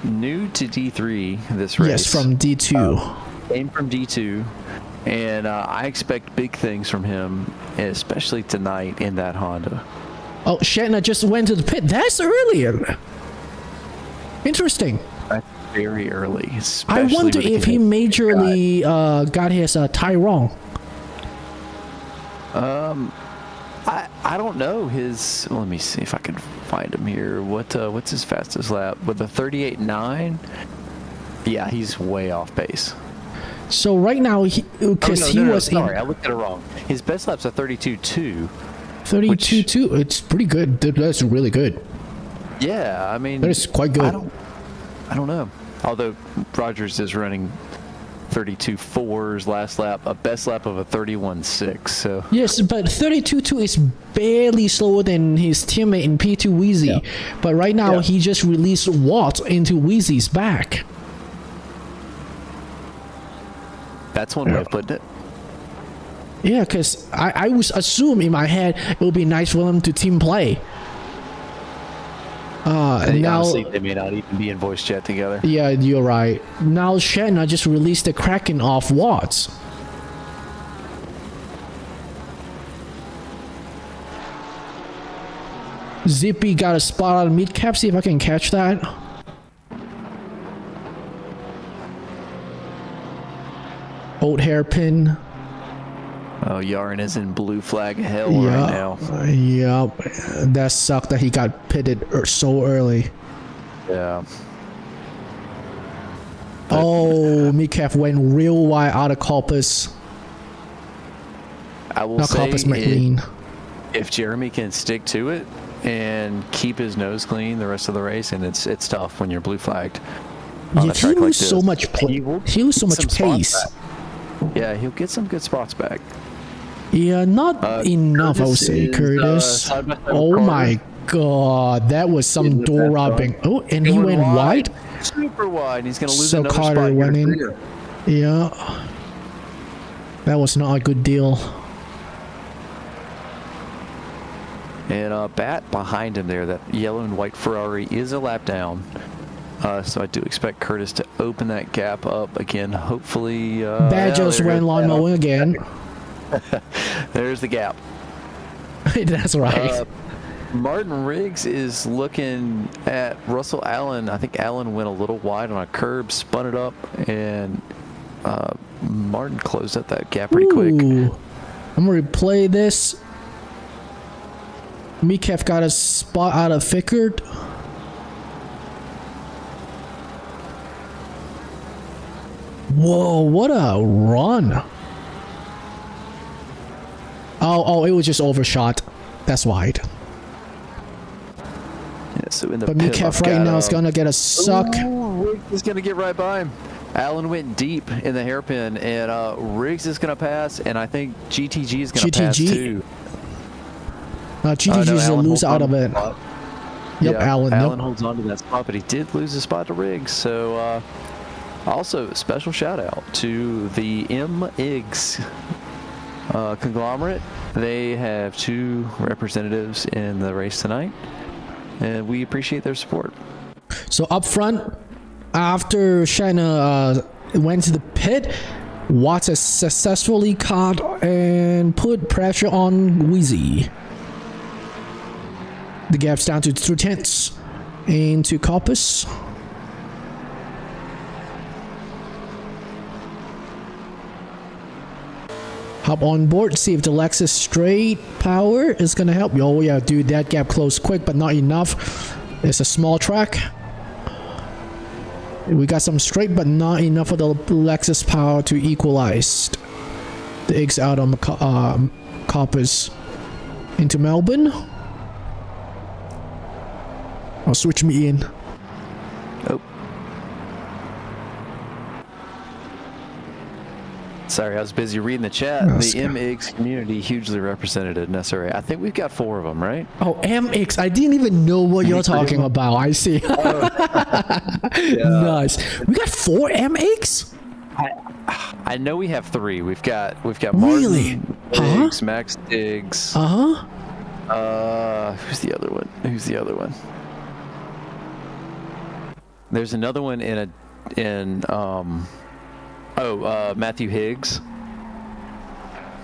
New to D3 this race. Yes, from D2. Came from D2, and I expect big things from him, especially tonight in that Honda. Oh, Shatner just went to the pit. That's earlier. Interesting. That's very early. I wonder if he majorly got his tie wrong. I don't know his. Let me see if I can find him here. What's his fastest lap with a 38.9? Yeah, he's way off pace. So right now, because he was sorry, I looked at it wrong. His best lap's a 32.2. 32.2. It's pretty good. That's really good. Yeah, I mean that is quite good. I don't know. Although Rogers is running 32.4's last lap, a best lap of a 31.6. So yes, but 32.2 is barely slower than his teammate in P2 Wheezy. Yeah. But right now he just released Watts into Wheezy's back. That's one way of putting it. Yeah, because I was assume in my head it would be nice for them to team play. Now, honestly, they may not even be in voice chat together. Yeah, you're right. Now Shatner just released the Kraken off Watts. Zippy got a spot on mid-cap. See if I can catch that. Old hairpin. Oh, Yarn is in blue flag hell right now. Yep. That sucked that he got pitted so early. Yeah. Oh, Metcalf went real wide out of Corpus. I will say, Corpus McLean. If Jeremy can stick to it and keep his nose clean the rest of the race, and it's tough when you're blue flagged. Yeah, he loses so much. He loses so much pace. Yeah, he'll get some good spots back. Yeah, not enough, I would say, Curtis. Oh my god, that was some door robbing. Oh, and he went wide? Super wide. He's going to lose so another Carter spot went in. Yeah. That was not a good deal. And Bat behind him there, that yellow and white Ferrari is a lap down. So I do expect Curtis to open that gap up again, hopefully. Bat just went lawn mowing again. There's the gap. That's right. Martin Riggs is looking at Russell Allen. I think Allen went a little wide on a curb, spun it up, and Martin closed up that gap pretty quick. I'm going to replay this. Mikev got a spot out of Fickard. Whoa, what a run. Oh, it was just overshot. That's wide. Yeah, so in the But pit, Mikev I've right got, now is gonna get a suck. Ooh, Riggs is gonna get right by him. Allen went deep in the hairpin, and Riggs is gonna pass, and I think GTG is gonna pass too. GTG is a lose out of it. Yep, yeah, Allen. Allen holds on to that spot, but he did lose a spot to Riggs. So also special shout out to the MIGS conglomerate. They have 2 representatives in the race tonight, and we appreciate their support. So up front, after Shina went to the pit, Watts has successfully caught and put pressure on Wheezy. The gap's down to 3/10 into Coppice. Hop on board, see if the Lexus straight power is gonna help. Oh yeah, dude, that gap closed quick, but not enough. It's a small track. We got some straight, but not enough for the Lexus power to equalize the eggs out on Coppice into Melbourne. I'll switch me in. Oh. Sorry, I was busy reading the chat. The MIGS community hugely represented in SRA. I think we've got 4 of them, right? Oh, MX. I didn't even know what you're talking about. I see. Nice. We got 4 MX? I know we have 3. We've got Really? Martin, Diggs, Max Diggs. Who's the other one? There's another one Matthew Higgs.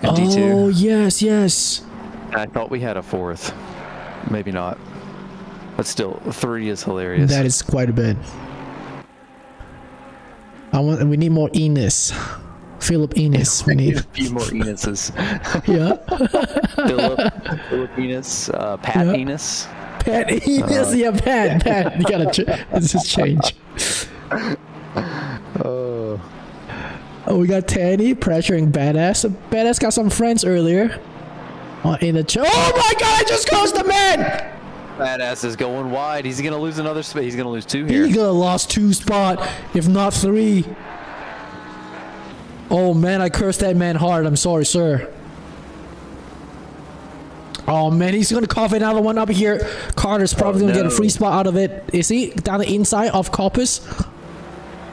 D2. Oh, yes. I thought we had a 4th. Maybe not. But still, 3 is hilarious. That is quite a bit. We need more Enos. Philip Enos. We need a few more Enuses. Yeah. Philip Enos. Pat Enos. Pat Enos. Yeah, Pat. You gotta just change. Oh, we got Teddy pressuring Badass. Badass got some friends earlier. In the oh my god, I just closed the man! Badass is going wide. He's gonna lose another space. He's gonna lose 2 here. He's gonna lost 2 spot, if not 3. Oh man, I cursed that man hard. I'm sorry, sir. Oh man, he's gonna cough another one up here. Carter's probably gonna get a free spot out of it. Is he down the inside of Coppice?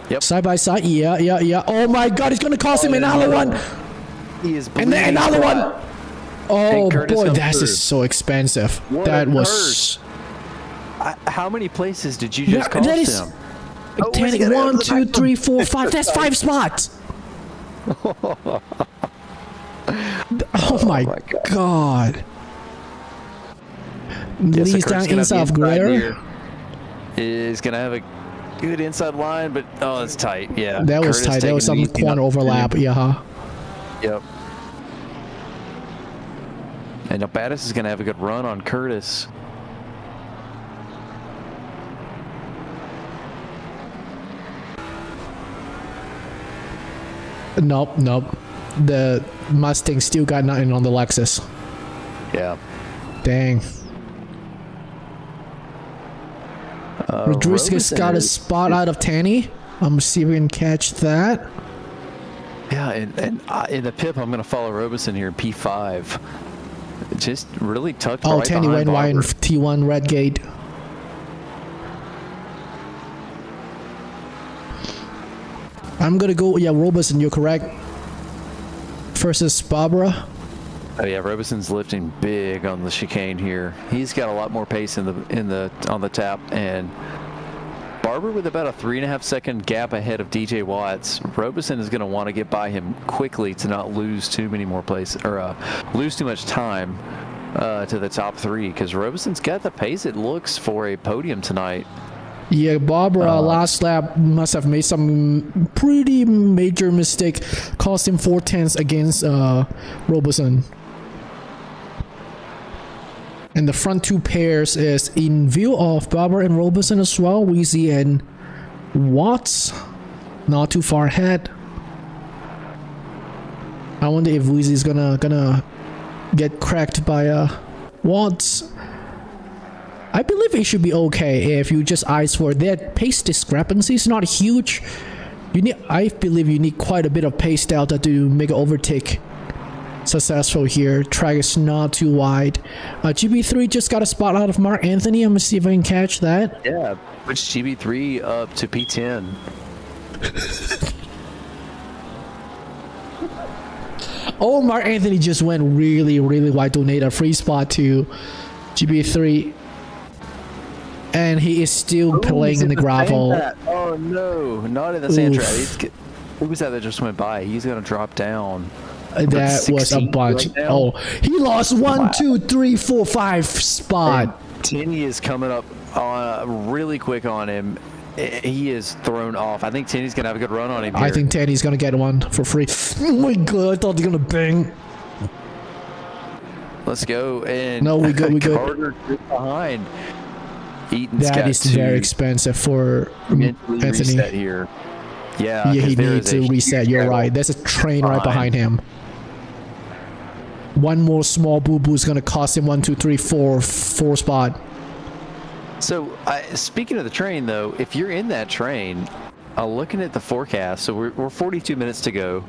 Yep. Side by side. Yeah. Oh my god, he's gonna cost him another one. He is and then another one. Oh boy, that through. is so expensive. What that a was. How many places did you just cost him? 10, 1, 2, 3, 4, 5. That's 5 spots. Oh my god. Lee's down inside of Guerrero. Is gonna have a good inside line, but it's tight. Yeah, that was tight. There was some corner overlap. Yeah. Yep. And now Battis is gonna have a good run on Curtis. Nope. The Mustang still got nothing on the Lexus. Yeah. Dang. Rodriguez got a spot out of Tanny. I'm gonna see if we can catch that. Yeah, and in the pip, I'm gonna follow Robeson here in P5. Just really tucked. Oh, right Tanny went wide in T1 red gate. I'm gonna go. Yeah, Robeson, you're correct. Versus Barbara. Oh yeah, Robeson's lifting big on the chicane here. He's got a lot more pace on the tap, and Barber with about a 3.5 second gap ahead of DJ Watts. Robeson is going to want to get by him quickly to not lose too many more places or lose too much time to the top 3, because Robeson's got the pace it looks for a podium tonight. Yeah, Barbara last lap must have made some pretty major mistake, cost him 4/10 against Robeson. And the front two pairs is in view of Barber and Robertson as well. Weezy and Watts, not too far ahead. I wonder if Weezy's gonna get cracked by Watts. I believe it should be okay if you just eyes for that pace discrepancy is not huge. I believe you need quite a bit of pace delta to make an overtake successful here. Track is not too wide. GB3 just got a spot out of Mark Anthony. I'm gonna see if I can catch that. Yeah, push GB3 up to P10. Oh, Mark Anthony just went really wide, donate a free spot to GB3. And he is still playing in the gravel. Oh no, not in the sand trap. Who was that just went by? He's gonna drop down. That was a bunch. Right, oh, he lost 1, 2, 3, 4, 5 spot. And Tenny is coming up really quick on him. He is thrown off. I think Tenny's gonna have a good run on him here. I think Tenny's gonna get one for free. Oh my god, I thought they were gonna bang. Let's go. And no, we good. Carter behind. Eaton's that is very expensive for Anthony here. Yeah, he needs to reset. You're right. There's a train right behind him. One more small boo-boo is going to cost him 1, 2, 3, 4 spot. So, speaking of the train, though, if you're in that train, looking at the forecast, so we're 42 minutes to go.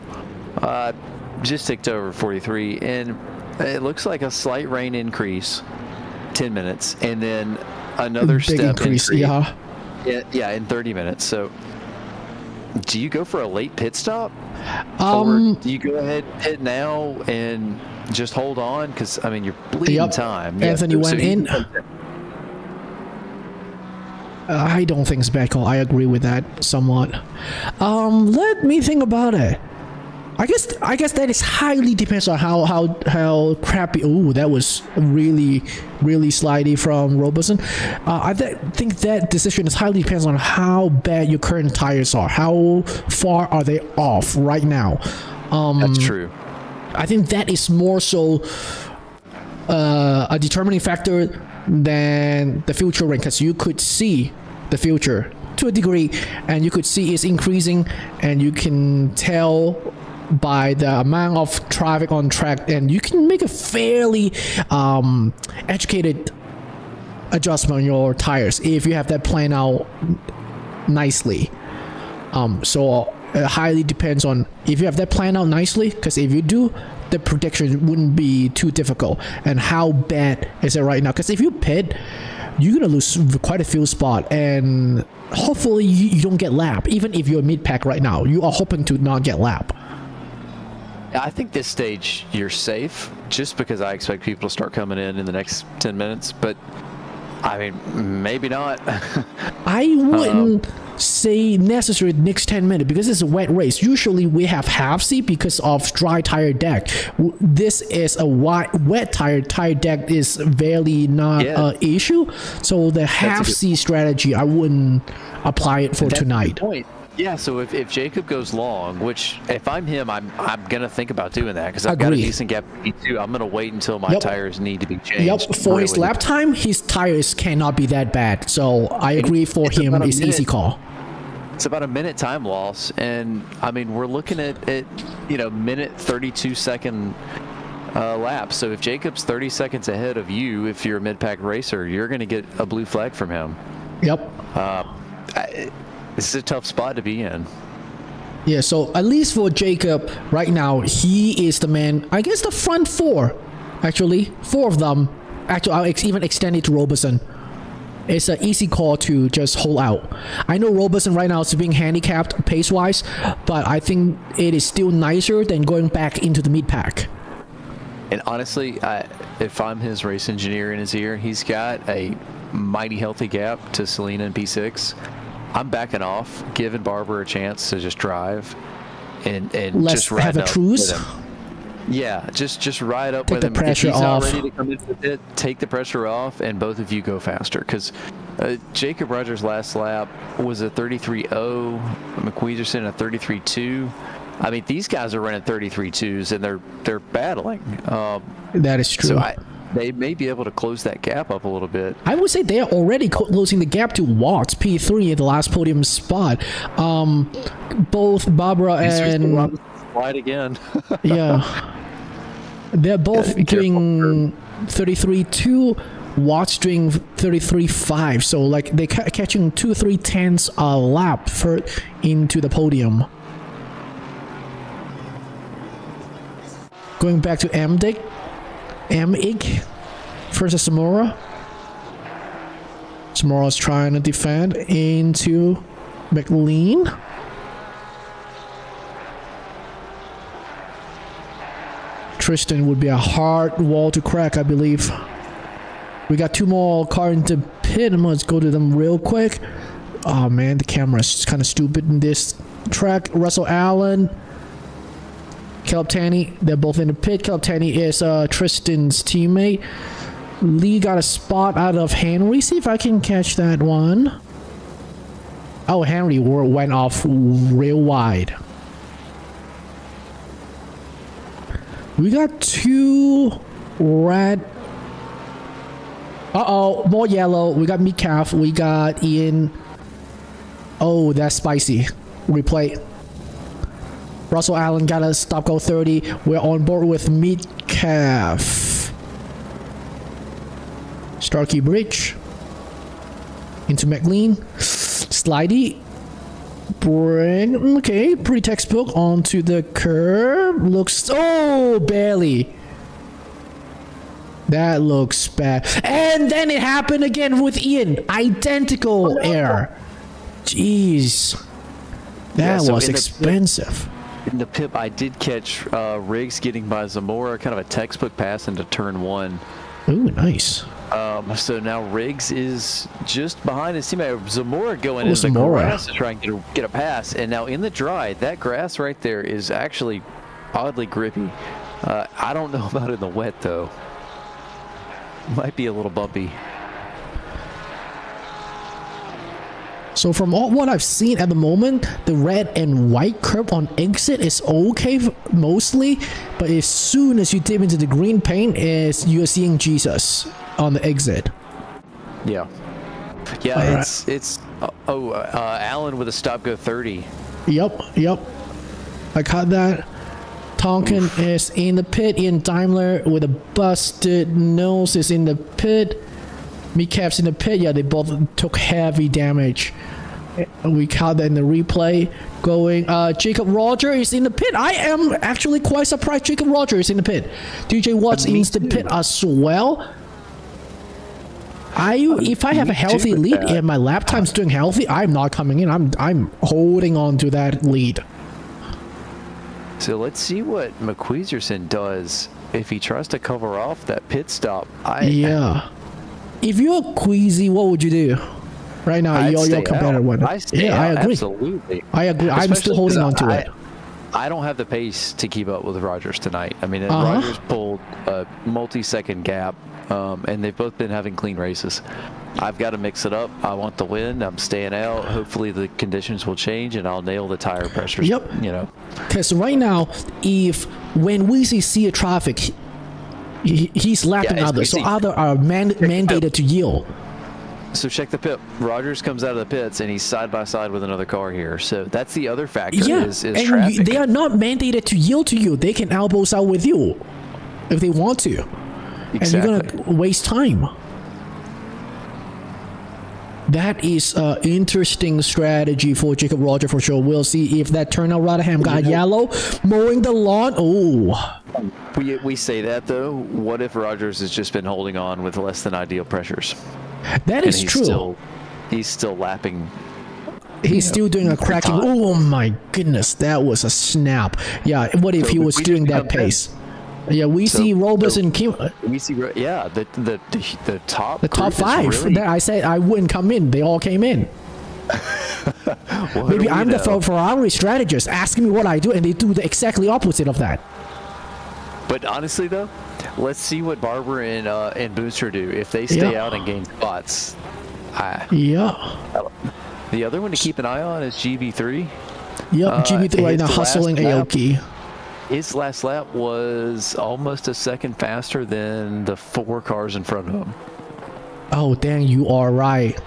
Just ticked over 43, and it looks like a slight rain increase, 10 minutes, and then another big step increase. Yeah, in 30 minutes. So, do you go for a late pit stop? Or do you go ahead pit now and just hold on? Because, I mean, you're bleeding time. Anthony went in. I don't think it's a bad call. I agree with that somewhat. Let me think about it. I guess that is highly depends on how crappy. Oh, that was really slidey from Robertson. I think that decision is highly depends on how bad your current tires are. How far are they off right now? That's true. I think that is more so a determining factor than the future rain, because you could see the future to a degree, and you could see it's increasing, and you can tell by the amount of traffic on track, and you can make a fairly educated adjustment on your tires if you have that planned out nicely. So it highly depends on if you have that planned out nicely, because if you do, the prediction wouldn't be too difficult. And how bad is it right now? Because if you pit, you're gonna lose quite a few spots, and hopefully you don't get lap. Even if you're mid-pack right now, you are hoping to not get lap. I think this stage you're safe, just because I expect people to start coming in the next 10 minutes, but I mean, maybe not. I wouldn't say necessary the next 10 minutes because it's a wet race. Usually we have half C because of dry tire deck. This is a wet tire deck is barely not an issue. So the half C strategy, I wouldn't apply it for tonight. Yeah, so if Jacob goes long, which if I'm him, I'm gonna think about doing that because I've got a decent gap too. I'm gonna wait until my tires need to be changed. For his lap time, his tires cannot be that bad. So I agree for him. It's easy call. It's about a minute time loss, and I mean we're looking at minute 32-second lap. So if Jacob's 30 seconds ahead of you, if you're a mid-pack racer, you're gonna get a blue flag from him. This is a tough spot to be in. Yeah, so at least for Jacob, right now, he is the man. I guess the front four, actually, 4 of them. Actually, I'll even extend it to Robertson. It's an easy call to just hold out. I know Robertson right now is being handicapped pace-wise, but I think it is still nicer than going back into the mid-pack. And honestly, if I'm his race engineer in his ear, he's got a mighty healthy gap to Selena and P6. I'm backing off, giving Barber a chance to just drive and let's just ride have a truce. Yeah, just ride up take with the him. Pressure if he's off. not ready to come into the pit, take the pressure off, and both of you go faster. Because Jacob Rogers' last lap was a 33.0, McQueederson a 33.2. I mean, these guys are running 33.2s, and they're battling. That is true. So they may be able to close that gap up a little bit. I would say they're already closing the gap to Watts, P3 at the last podium spot. Both Barbara and... Slide again. Yeah. They're both doing 33.2, Watts doing 33.5. So, like, they're catching 2-3 tenths a lap into the podium. Going back to MIG versus Zamora. Zamora's trying to defend into McLean. Tristan would be a hard wall to crack, I believe. We got 2 more cars in the pit. Let's go to them real quick. Oh man, the camera's kind of stupid in this track. Russell Allen, Caleb Taney, they're both in the pit. Caleb Taney is Tristan's teammate. Lee got a spot out of Henry. See if I can catch that one. Oh, Henry went off real wide. We got 2 red. Uh-oh, more yellow. We got Metcalf. We got Ian. Oh, that's spicy. Replay. Russell Allen got a stop go 30. We're on board with Metcalf. Starkey Bridge. Into McLean. Slidey. Bring. Okay, pretty textbook onto the curb. Looks. Oh, barely. That looks bad. And then it happened again with Ian. Identical error. Jeez. That was expensive. In the pit, I did catch Riggs getting by Zamora, kind of a textbook pass into turn 1. Ooh, nice. So now Riggs is just behind his teammate. Zamora going into the grass to try and get a pass. And now in the dry, that grass right there is actually oddly grippy. I don't know about in the wet, though. Might be a little bumpy. So from what I've seen at the moment, the red and white curb on exit is okay mostly, but as soon as you dip into the green paint, you're seeing Jesus on the exit. Yeah. Yeah, it's Allen with a stop go 30. Yep. I caught that. Tonkin is in the pit. Ian Daimler with a busted nose is in the pit. Metcalf's in the pit. Yeah, they both took heavy damage. We caught that in the replay. Going, Jacob Roger is in the pit. I am actually quite surprised Jacob Roger is in the pit. DJ Watts in the pit as well. If I have a healthy lead and my lap time's doing healthy, I'm not coming in. I'm holding on to that lead. So let's see what McQueezerson does if he tries to cover off that pit stop. Yeah. If you're Queasy, what would you do? Right now, you're competitive with it. Yeah, I agree. Absolutely. I agree. I'm still holding on to it. I don't have the pace to keep up with Rogers tonight. I mean, Rogers pulled a multi-second gap, and they've both been having clean races. I've got to mix it up. I want the win. I'm staying out. Hopefully the conditions will change, and I'll nail the tire pressures. Yep. You know. Because right now, when we see a traffic, he's lapping others, so others are mandated to yield. So check the pit. Rogers comes out of the pits, and he's side by side with another car here. So that's the other factor. Yeah, is and traffic. They are not mandated to yield to you. They can elbows out with you if they want to. Exactly. And you're gonna waste time. That is an interesting strategy for Jacob Roger for sure. We'll see if that turnout Rotherham got yellow. Mowing the lawn. Oh. We say that, though. What if Rogers has just been holding on with less than ideal pressures? That is true. He's still lapping. He's still doing a cracking. Oh my goodness. That was a snap. Yeah. What if he was doing that pace? Yeah, we see Robus and Kim. We see, yeah, the top. The top 5. Really... I said I wouldn't come in. They all came in. Maybe I'm the Ferrari strategist asking me what I do, and they do the exactly opposite of that. But honestly, though, let's see what Barber and Booster do if they stay out and gain spots. The other one to keep an eye on is GV3. Yep, GV3 right now hustling Aoki. his last lap was almost a second faster than the 4 cars in front of him. Oh, dang, you are right.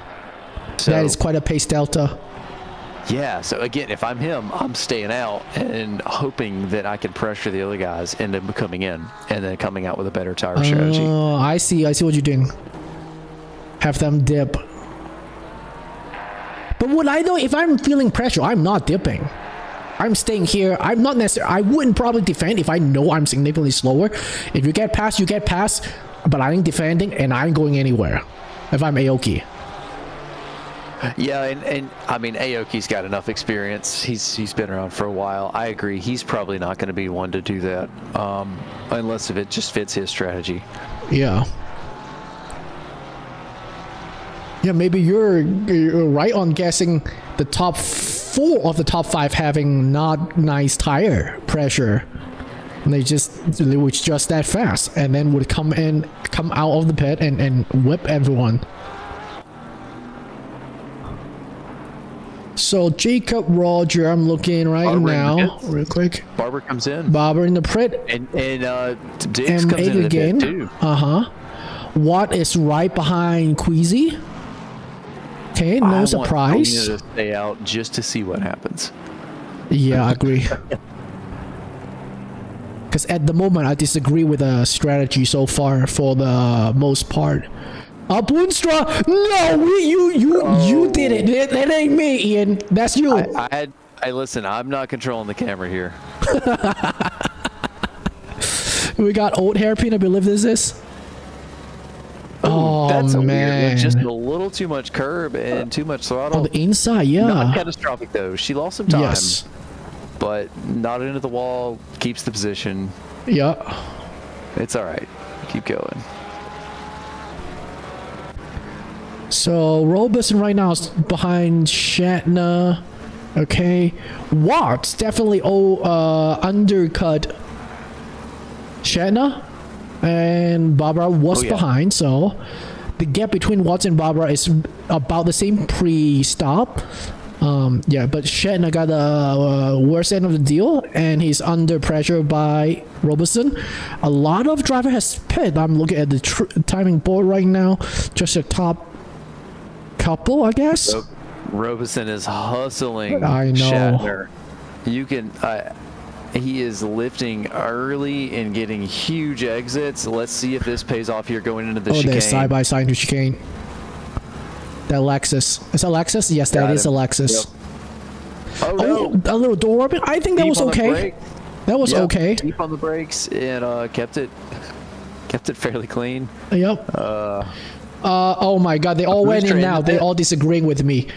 So, that is quite a pace delta. Yeah, so again, if I'm him, I'm staying out and hoping that I can pressure the other guys into coming in and then coming out with a better tire strategy. Oh, I see what you're doing. Have them dip. But would I though, if I'm feeling pressure, I'm not dipping. I'm staying here. I'm not necessarily, I wouldn't probably defend if I know I'm significantly slower. If you get past, you get past, but I ain't defending and I ain't going anywhere if I'm Aoki. Yeah, and I mean, Aoki's got enough experience. He's been around for a while. I agree. He's probably not going to be one to do that unless if it just fits his strategy. Yeah. Yeah, maybe you're right on guessing the top 4 of the top 5 having not nice tire pressure. And they were just that fast, and then would come out of the pit and whip everyone. So Jacob, Roger, I'm looking right now, real quick. Barber comes in. Barber in the pit. And Diggs comes in again. Too. Watt is right behind Queasy. Okay, no surprise. I want to stay out just to see what happens. Yeah, I agree. Because at the moment, I disagree with the strategy so far for the most part. Boonstra! No, you did it. That ain't me, Ian. That's you. I listen. I'm not controlling the camera here. We got old hairpin. I believe this is. Oh, that's man. Weird, just a little too much curb and too much throttle. On the inside, yeah. Not catastrophic though. She lost some time. Yes. But not into the wall. Keeps the position. Yeah. It's all right. Keep going. So Roberson right now is behind Shatner. Okay. Watts definitely undercut Shatner. And Barbara was behind, so the gap between Watts and Barbara is about the same pre-stop. Yeah, but Shatner got the worst end of the deal, and he's under pressure by Robertson. A lot of driver has pit. I'm looking at the timing board right now. Just the top couple, I guess. Robertson is hustling. I know. Shatner. You can. He is lifting early and getting huge exits. Let's see if this pays off here going into the chicane. They're side by side into chicane. That Lexus. Is that Lexus? Yes, that is a Lexus. Yep. Oh, no. A little door open. I think that was okay. That was okay. Deep on the brakes and kept it fairly clean. Yep. Oh my God, they all went in now. They're all disagreeing with me.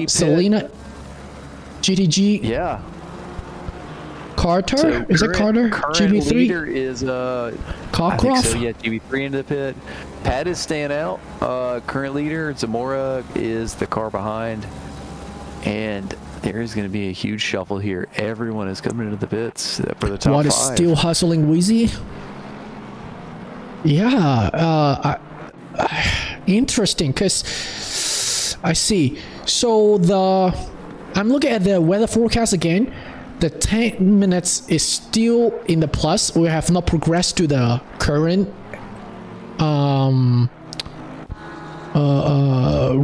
Selena, GTG. Yeah. Carter? So is it Carter? GB3? Leader is Cockcroft? so, yeah, GB3 into the pit. Pat is staying out. Current leader, Zamora, is the car behind. And there is going to be a huge shuffle here. Everyone is coming into the pits for the top 5. What is still hustling Wheezy? Yeah. Interesting, because I see. So I'm looking at the weather forecast again. The 10 minutes is still in the plus. We have not progressed to the current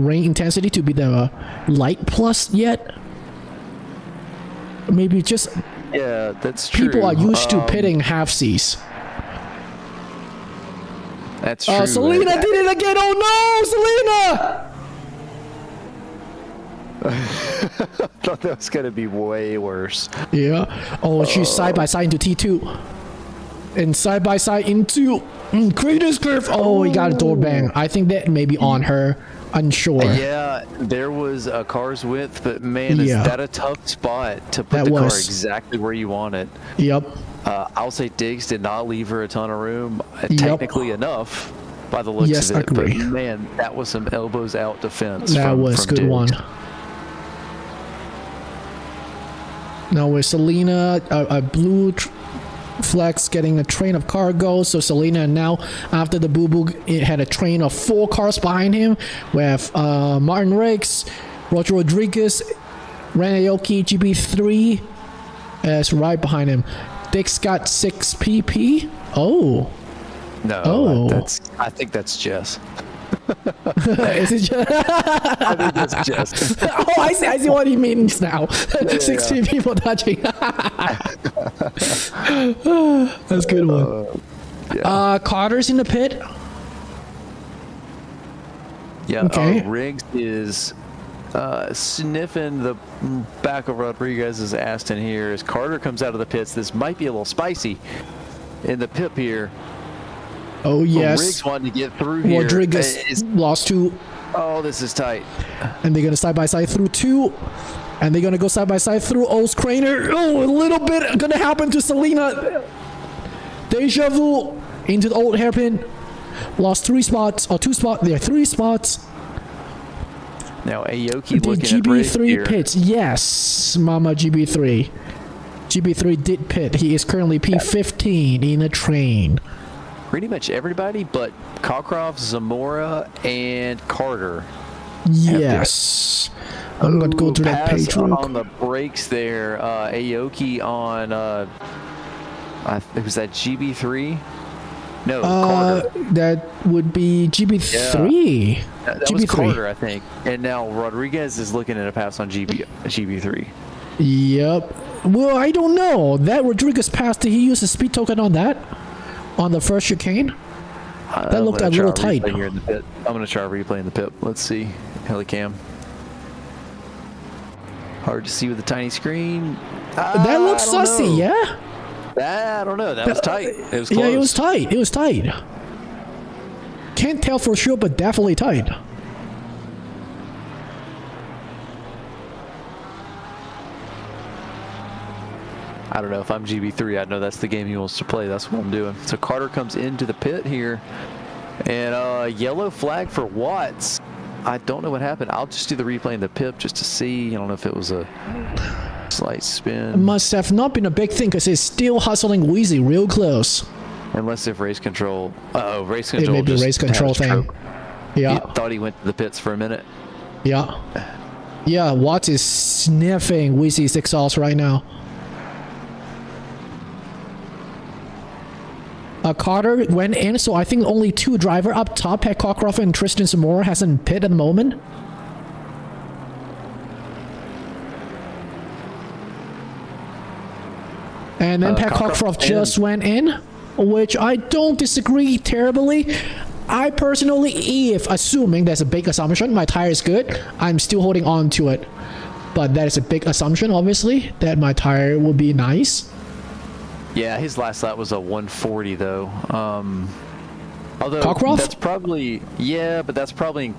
rain intensity to be the light plus yet. Maybe just that's true. People are used to pitting half C's. That's true. Selena did it again. Oh no, Selena! I thought that was going to be way worse. Yeah. Oh, she's side by side into T2. And side by side into Craters Curve. Oh, he got a door bang. I think that may be on her. Unsure. Yeah, there was a car's width, but man, is that a tough spot to put the car exactly where you want it. Yep. I'll say Diggs did not leave her a ton of room, technically enough by the looks of it. Agree. But man, that was some elbows out defense. That was good one. Now with Selena, a blue flex getting a train of cargo. So Selena now, after the boo-boo, it had a train of 4 cars behind him. We have Martin Riggs, Roger Rodriguez, Ren Aoki, GB3 is right behind him. Dick's got 6 PP. Oh. No, Oh. I think that's Jess. Is it just... I think that's Jess. Oh, I see what he means now. 16 people touching. That's a good one. Carter's in the pit. Yeah, Okay. Riggs is sniffing the back of Rodriguez's Aston here as Carter comes out of the pits. This might be a little spicy in the pip here. Oh, yes. Riggs wanting to get through here. Rodriguez lost 2. Oh, this is tight. And they're going to side-by-side through 2. And they're going to go side-by-side through O's Craner. Oh, a little bit going to happen to Selena. Deja vu into the old hairpin. Lost 3 spots. Or 2 spots. There are 3 spots. Now, Aoki The looking at Riggs GB3 here. pits. Yes, Mama GB3. GB3 did pit. He is currently P15 in a train. Pretty much everybody but Cockcroft, Zamora, and Carter. Yes. I'm going to go to that Pass page real on the brakes there. Aoki on, it was that GB3? No, Carter. That would be GB3. That GB3. was Carter, I think. And now Rodriguez is looking at a pass on GB3. Yep. Well, I don't know. That Rodriguez pass, did he use a speed token on that? On the first chicane? That looked a little tight. Here in the pit. I'm going to try replaying the pit. Let's see. Helicam. Hard to see with the tiny screen. That looks sussy, yeah? I don't know. That was tight. It was close. Yeah, it was tight. It was tight. Can't tell for sure, but definitely tight. I don't know if I'm GB3. I know that's the game he wants to play. That's what I'm doing. So Carter comes into the pit here. And yellow flag for Watts. I don't know what happened. I'll just do the replay in the pip just to see. I don't know if it was a slight spin. Must have not been a big thing because he's still hustling Wheezy real close. Unless if race control. Uh-oh, race control. It may be just race control had a thing. stroke. Yeah. He thought he went to the pits for a minute. Yeah. Yeah, Watts is sniffing Wheezy's exhaust right now. Carter went in, so I think only 2 driver up top. Pat Cockcroft and Tristan Zamora hasn't pit at the moment. And then Pat Cockcroft just went in, which I don't disagree terribly. I personally, if assuming that's a big assumption, my tire is good, I'm still holding on to it. But that is a big assumption, obviously, that my tire will be nice. Yeah, his last lap was a 140 though. Although Cockcroft? that's probably but that's probably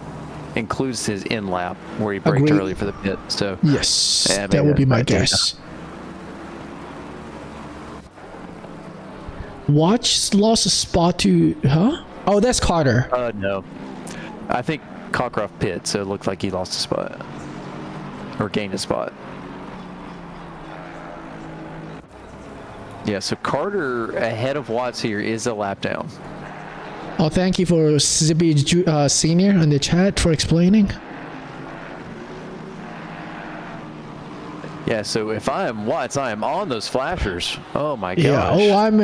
includes his in lap where he braked Agreed. early for the pit. So Yes, yeah, that would be my right there. guess. Watch lost a spot to, huh? Oh, that's Carter. No, I think Cockcroft pit, so it looked like he lost a spot or gained a spot. Yeah, so Carter ahead of Watts here is a lap down. Oh, thank you for Zippy Senior in the chat for explaining. Yeah, so if I am Watts, I am on those flashers. Oh my gosh. Yeah. Oh, I'm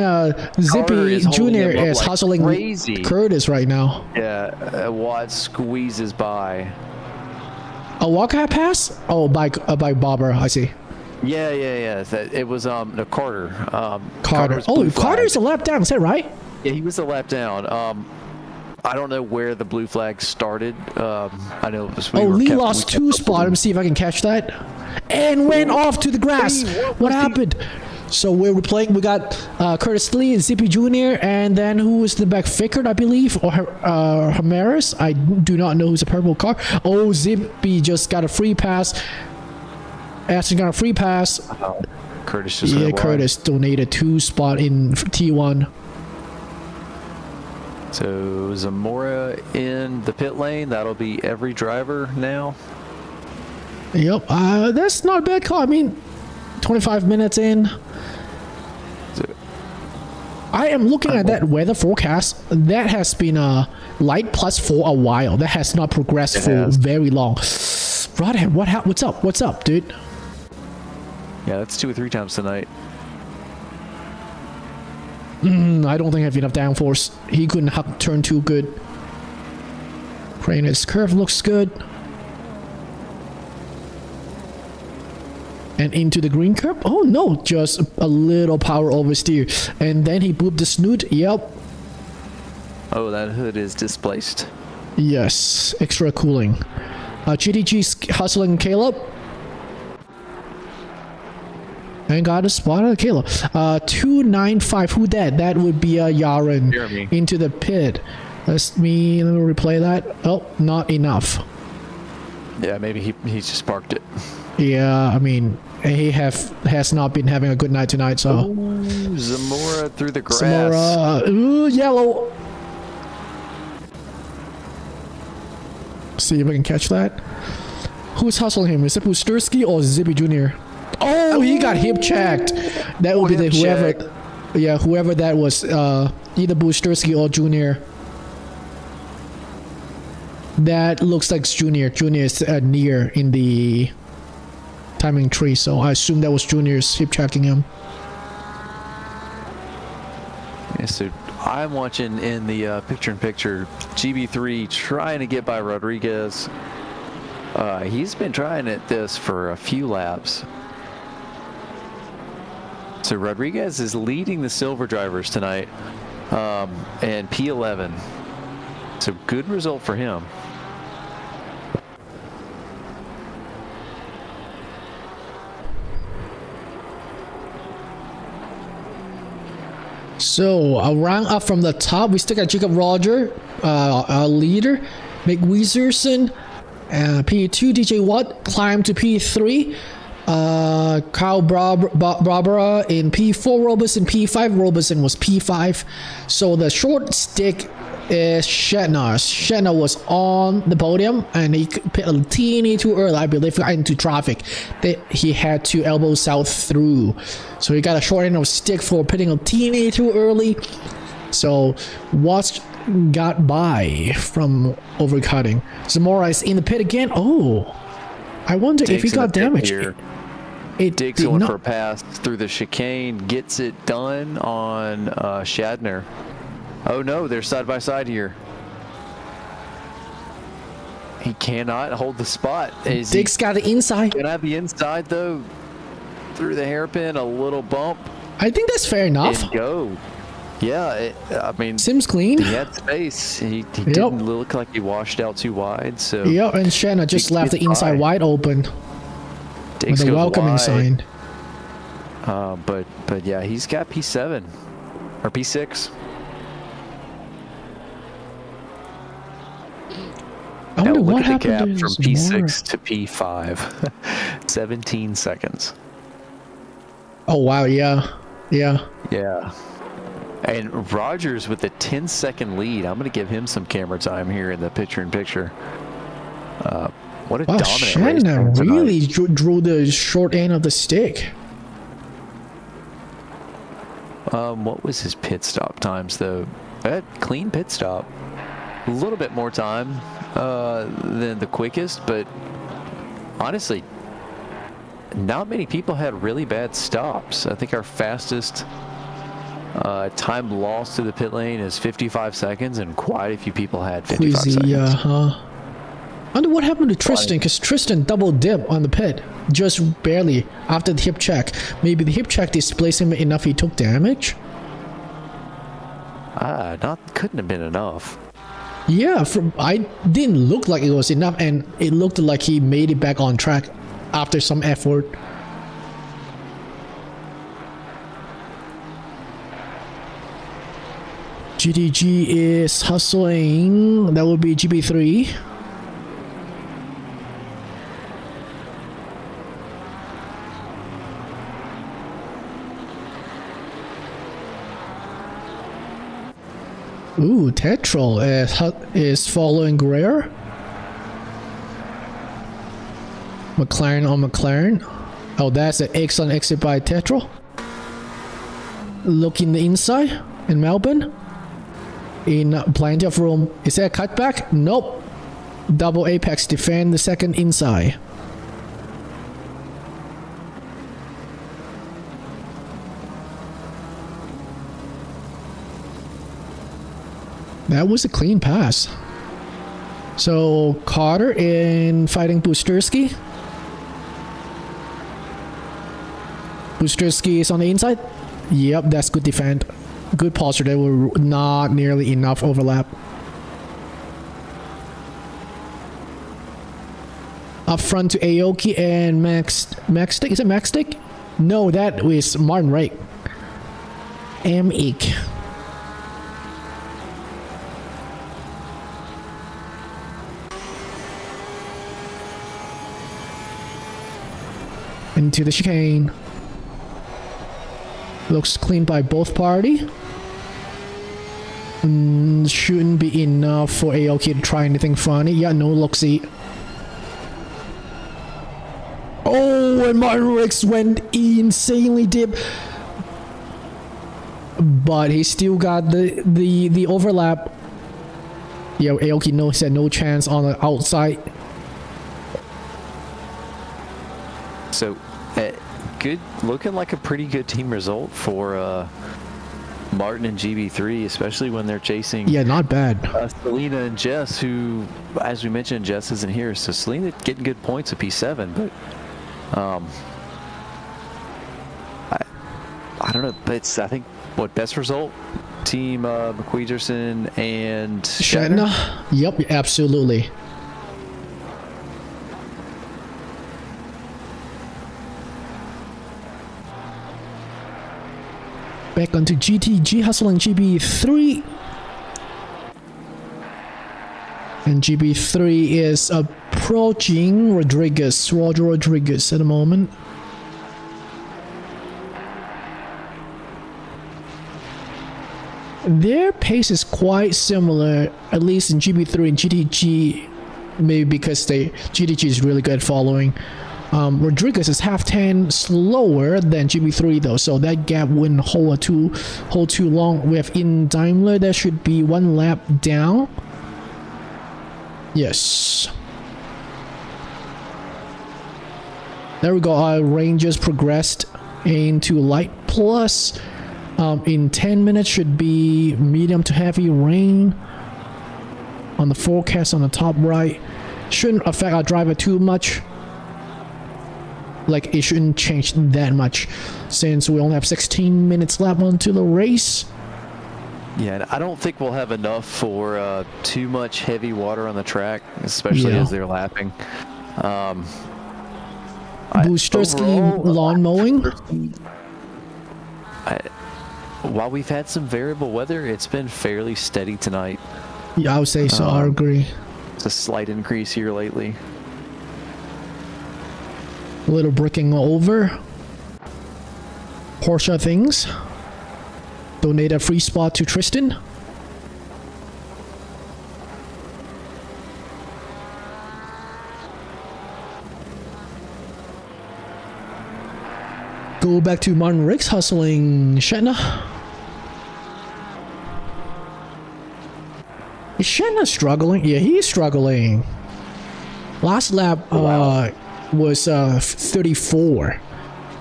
Zippy is holding Junior him up is like hustling crazy. Curtis right now. Yeah, Watts squeezes by. A walkout pass? Oh, by Bobber. I see. Yeah. It was no, Carter. Carter. Oh, Carter's a lap down. Is that right? Yeah, he was a lap down. I don't know where the blue flag started. I know it was. Lee lost 2 spots. Let me see if I can catch that. And went off to the grass. What happened? So we're playing. We got Curtis Lee and Zippy Jr. And then who was the back? Fickard, I believe, or Ramirez. I do not know who's a purple car. Oh, Zippy just got a free pass. Aston got a free pass. Curtis just Yeah, Curtis donated 2 spot in T1. So Zamora in the pit lane. That'll be every driver now. Yep. That's not a bad call. I mean, 25 minutes in. I am looking at that weather forecast. That has been light plus for a while. That has not progressed for very long. Rodhead, what's up? What's up, dude? Yeah, that's 2 or 3 times tonight. I don't think I have enough downforce. He couldn't turn too good. His curve looks good. And into the green curve. Oh no, just a little power oversteer. And then he booped the snoot. Yep. Oh, that hood is displaced. Yes, extra cooling. GTG's hustling Caleb. And got a spot on Caleb. 295. Who that? That would be Yaren. Jeremy. Into the pit. Let me replay that. Oh, not enough. Yeah, maybe he just parked it. Yeah, I mean, he has not been having a good night tonight, so. Ooh, Zamora through the grass. Zamora, ooh, yellow. See if I can catch that. Who's hustling him? Is it Bustursky or Zippy Jr.? Oh, he got hip checked. That would be the whoever. Yeah, whoever that was. Either Bustursky or Junior. That looks like Junior. Junior is near in the timing tree, so I assume that was Junior's hip checking him. Yeah, so I'm watching in the picture-in-picture GB3 trying to get by Rodriguez. He's been trying at this for a few laps. So Rodriguez is leading the silver drivers tonight, and P11. So good result for him. So a round up from the top, we still got Jacob Roger, our leader, Mick Wieserson, P2, DJ Watt, climb to P3, Kyle Barbara in P4, Robertson P5, Robertson was P5. So the short stick is Shatner. Shatner was on the podium and he pit a teeny too early, I believe, got into traffic. He had to elbow south through. So he got a short end of stick for pitting a teeny too early. So Watts got by from overcutting. Zamora is in the pit again. Oh, I wonder if he got damaged. Diggs going for a pass through the chicane, gets it done on Shadner. Oh no, they're side by side here. He cannot hold the spot. Diggs got the inside. Can I have the inside though? Through the hairpin, a little bump. I think that's fair enough. And go. Yeah, I mean, Sims clean. He had space. He didn't look like he washed out too wide. So yeah, and Shanna just left the inside wide open. Diggs with a welcoming wide. sign. But yeah, he's got P7 or P6. I wonder now what look at the gap happened from to P6 to P5. 17 seconds. Oh wow, yeah. Yeah. And Rogers with a 10-second lead. I'm going to give him some camera time here in the picture-in-picture. What a dominant Shanna race really drew the short end of the stick. What was his pit stop times, though? Clean pit stop. A little bit more time than the quickest, but honestly, not many people had really bad stops. I think our fastest time lost to the pit lane is 55 seconds, and quite a few people had 55 seconds. I wonder what happened to Tristan, because Tristan double dip on the pit, just barely after the hip check. Maybe the hip check displaced him enough he took damage? Couldn't have been enough. Yeah, I didn't look like it was enough, and it looked like he made it back on track after some effort. GTG is hustling. That would be GB3. Ooh, Tetrol is following Greer. McLaren on McLaren. Oh, that's an excellent exit by Tetrol. Look in the inside in Melbourne. In plenty of room. Is there a cutback? Nope. Double apex defend the second inside. That was a clean pass. So Carter in fighting Busterski. Busterski is on the inside. Yep, that's good defend. Good posture. There were not nearly enough overlap. Up front to Aoki and Maxstick. Is it Maxstick? No, that is Martin Rake. M-Eek. Into the chicane. Looks clean by both party. Shouldn't be enough for Aoki to try anything funny. Yeah, no look-see. Oh, and Martin Ricks went insanely deep. But he still got the overlap. Yeah, Aoki said no chance on the outside. So, good, looking like a pretty good team result for Martin and GB3, especially when they're chasing. Yeah, not bad. Selena and Jess, who, as we mentioned, Jess isn't here, so Selena getting good points at P7, but I don't know, but it's, I think, what, best result? Team McQueederson and Shatner? Yep, absolutely. Back onto GTG hustling GB3. And GB3 is approaching Roger Rodriguez at the moment. Their pace is quite similar, at least in GB3 and GTG, maybe because GTG is really good at following. Rodriguez is half 10 slower than GB3 though, so that gap wouldn't hold too long. We have in Daimler, there should be one lap down. Yes. There we go. Our Rangers progressed into light plus. In 10 minutes should be medium to heavy rain on the forecast on the top right. Shouldn't affect our driver too much. Like, it shouldn't change that much since we only have 16 minutes left onto the race. Yeah, and I don't think we'll have enough for too much heavy water on the track, especially as they're lapping. Booster scheme lawn mowing. While we've had some variable weather, it's been fairly steady tonight. Yeah, I would say so. I agree. It's a slight increase here lately. A little bricking over. Porsche things. Donate a free spot to Tristan. Go back to Martin Ricks hustling Shatner. Is Shatner struggling? Yeah, he's struggling. Last lap was 34,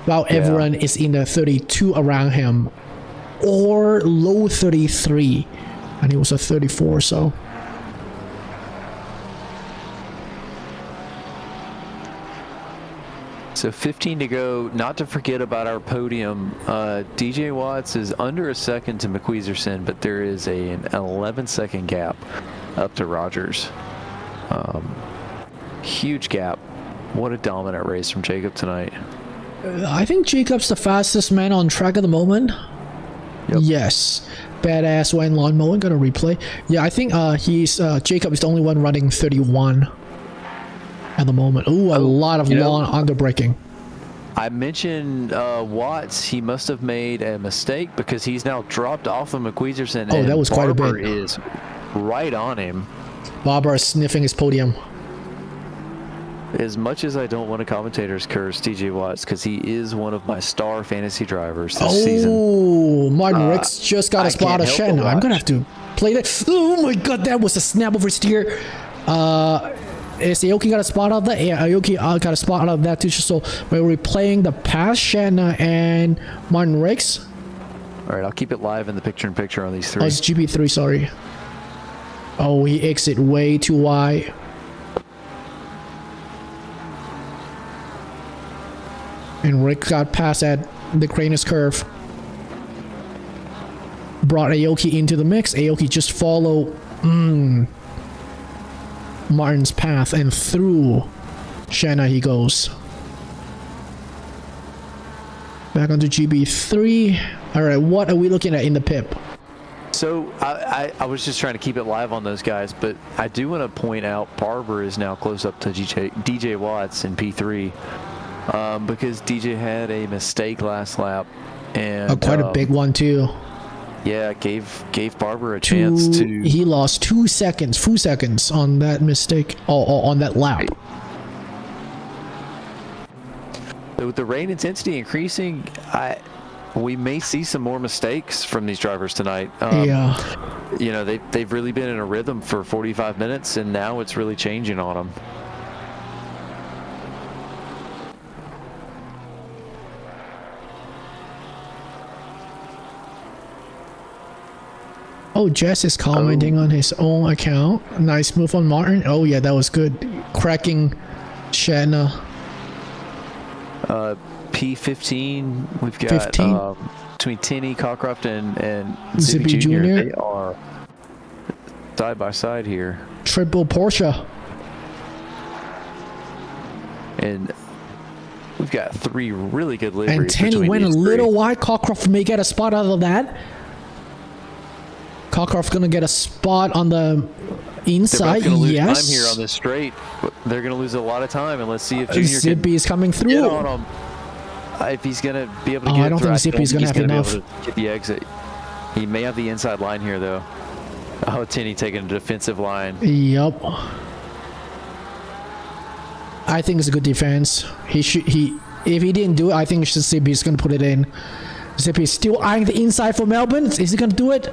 while everyone is in the 32 around him, or low 33, and he was a 34. So 15 to go. Not to forget about our podium. DJ Watts is under a second to McQueederson, but there is an 11-second gap up to Rogers. Huge gap. What a dominant race from Jacob tonight. I think Jacob's the fastest man on track at the moment. Yep. Yes. Badass when lawn mowing. Gonna replay. Yeah, I think Jacob is the only one running 31 at the moment. Ooh, a lot of lawn underbraking. I mentioned Watts. He must have made a mistake because he's now dropped off of McQueederson. Oh, that was quite a bit. Barber is right on him. Barber is sniffing his podium. As much as I don't want a commentator's curse TJ Watts, because he is one of my star fantasy drivers this season. Oh, Martin Ricks just got a spot of Shen. I'm gonna have to play that. Oh my god, that was a snap over steer. Is Aoki got a spot out of that? Yeah, Aoki got a spot out of that too. So we're replaying the past Shanna and Martin Ricks. All right, I'll keep it live in the picture-in-picture on these three. Oh, it's GB3, sorry. Oh, he exit way too wide. And Rick got past at the Cranus curve. Brought Aoki into the mix. Aoki just follow Martin's path and through Shanna he goes. Back onto GB3. Alright, what are we looking at in the pip? So I was just trying to keep it live on those guys, but I do want to point out Barber is now close up to DJ Watts in P3 because DJ had a mistake last lap, and quite a big one too. Yeah, gave Barber a chance to. He lost 2 seconds on that mistake, on that lap. With the rain intensity increasing, we may see some more mistakes from these drivers tonight. Yeah. You know, they've really been in a rhythm for 45 minutes, and now it's really changing on them. Oh, Jess is commenting on his own account. Nice move on Martin. Oh yeah, that was good. Cracking Shanna. P15, we've got 15. Between Tinney, Cockcroft, and Zippy Jr. Jr. They are side by side here. Triple Porsche. And we've got 3 really good liveries. And Tinney went a little wide. Cockcroft may get a spot out of that. Cockcroft gonna get a spot on the inside. They're both gonna lose yes. time here on this straight. They're gonna lose a lot of time, and let's see if Junior Zippy is coming through. Get on him. If he's gonna be able to get I don't think Zippy's gonna have enough. To get the exit. He may have the inside line here, though. Oh, Tinney taking a defensive line. Yep. I think it's a good defense. If he didn't do it, I think Zippy's gonna put it in. Zippy's still eyeing the inside for Melbourne. Is he gonna do it?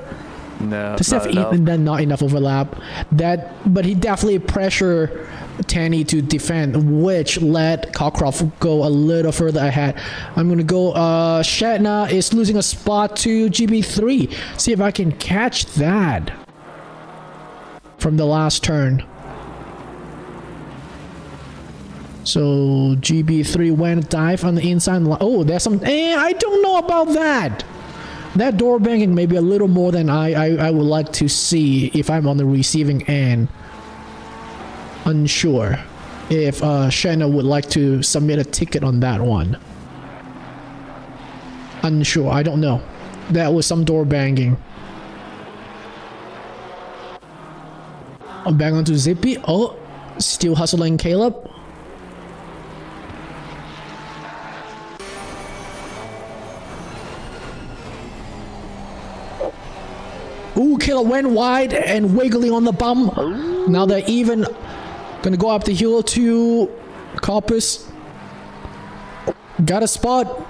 No, not enough overlap. But he definitely pressure Tanny to defend, which let Cockcroft go a little further ahead. I'm gonna go. Shatna is losing a spot to GB3. See if I can catch that from the last turn. So GB3 went dive on the inside. Oh, there's some. I don't know about that. That door banging may be a little more than I would like to see if I'm on the receiving end. Unsure if Shanna would like to submit a ticket on that one. Unsure, I don't know. That was some door banging. Back onto Zippy. Oh, still hustling Caleb. Ooh, Caleb went wide and wiggling on the bum. Ooh. Now they're even gonna go up the hill to Corpus. Got a spot.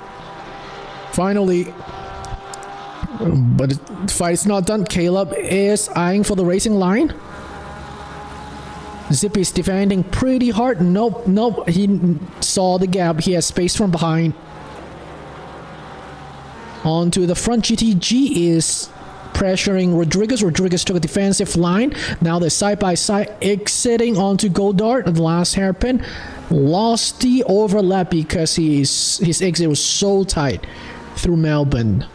Finally. But the fight's not done. Caleb is eyeing for the racing line. Zippy's defending pretty hard. Nope. He saw the gap. He has space from behind. Onto the front. GTG is pressuring Rodriguez. Rodriguez took a defensive line. Now they're side by side exiting onto Goddard. The last hairpin lost the overlap because his exit was so tight through Melbourne.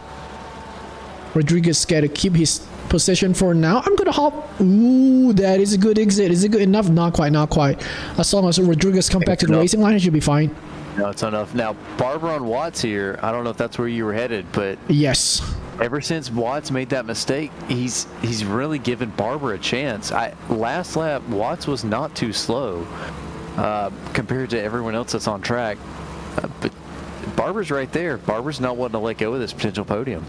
Rodriguez got to keep his position for now. I'm gonna hop. Ooh, that is a good exit. Is it good enough? Not quite. As long as Rodriguez come back to the racing line, it should be fine. No, it's enough. Now, Barber on Watts here. I don't know if that's where you were headed, but yes. Ever since Watts made that mistake, he's really given Barber a chance. Last lap, Watts was not too slow compared to everyone else that's on track. But Barber's right there. Barber's not wanting to let go of this potential podium.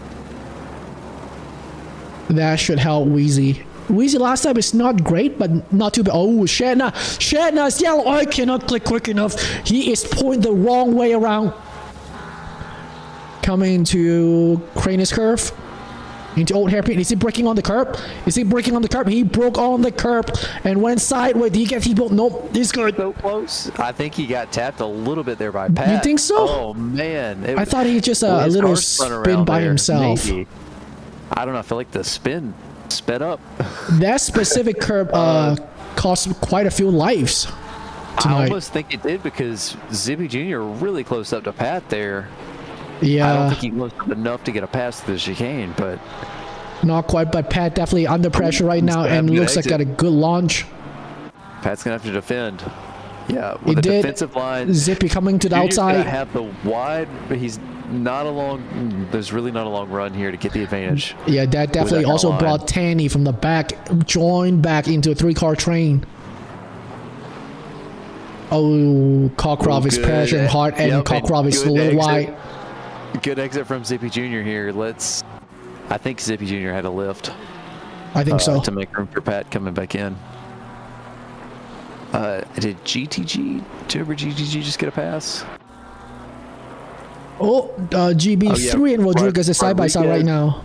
That should help Wheezy. Wheezy last time is not great, but not too bad. Oh, Shatna's yellow. I cannot click quick enough. He is pointing the wrong way around. Coming to Cranus curve. Into old hairpin. Is he breaking on the curb? He broke on the curb and went sideways. Did he get people? Nope. He's good. So close. I think he got tapped a little bit there by Pat. You think so? Oh, man. I thought he just a little spin by himself. Maybe. I don't know. I feel like the spin sped up. That specific curb cost quite a few lives tonight. I almost think it did because Zippy Jr. really close up to Pat there. Yeah. I don't think he close up enough to get a pass to the chicane, but not quite, but Pat definitely under pressure right now and looks like got a good launch. Pat's gonna have to defend. Yeah, with the defensive line. Zippy coming to the outside. Have the wide, but he's not a long. There's really not a long run here to get the advantage. Yeah, that definitely also brought Tanny from the back, joined back into a 3-car train. Oh, Cockcroft is pressuring hard, and Cockcroft is a little wide. Good exit from Zippy Jr. here. I think Zippy Jr. had a lift. I think so. To make room for Pat coming back in. Did Turbo GTG just get a pass? Oh, GB3 and Rodriguez are side by side right now.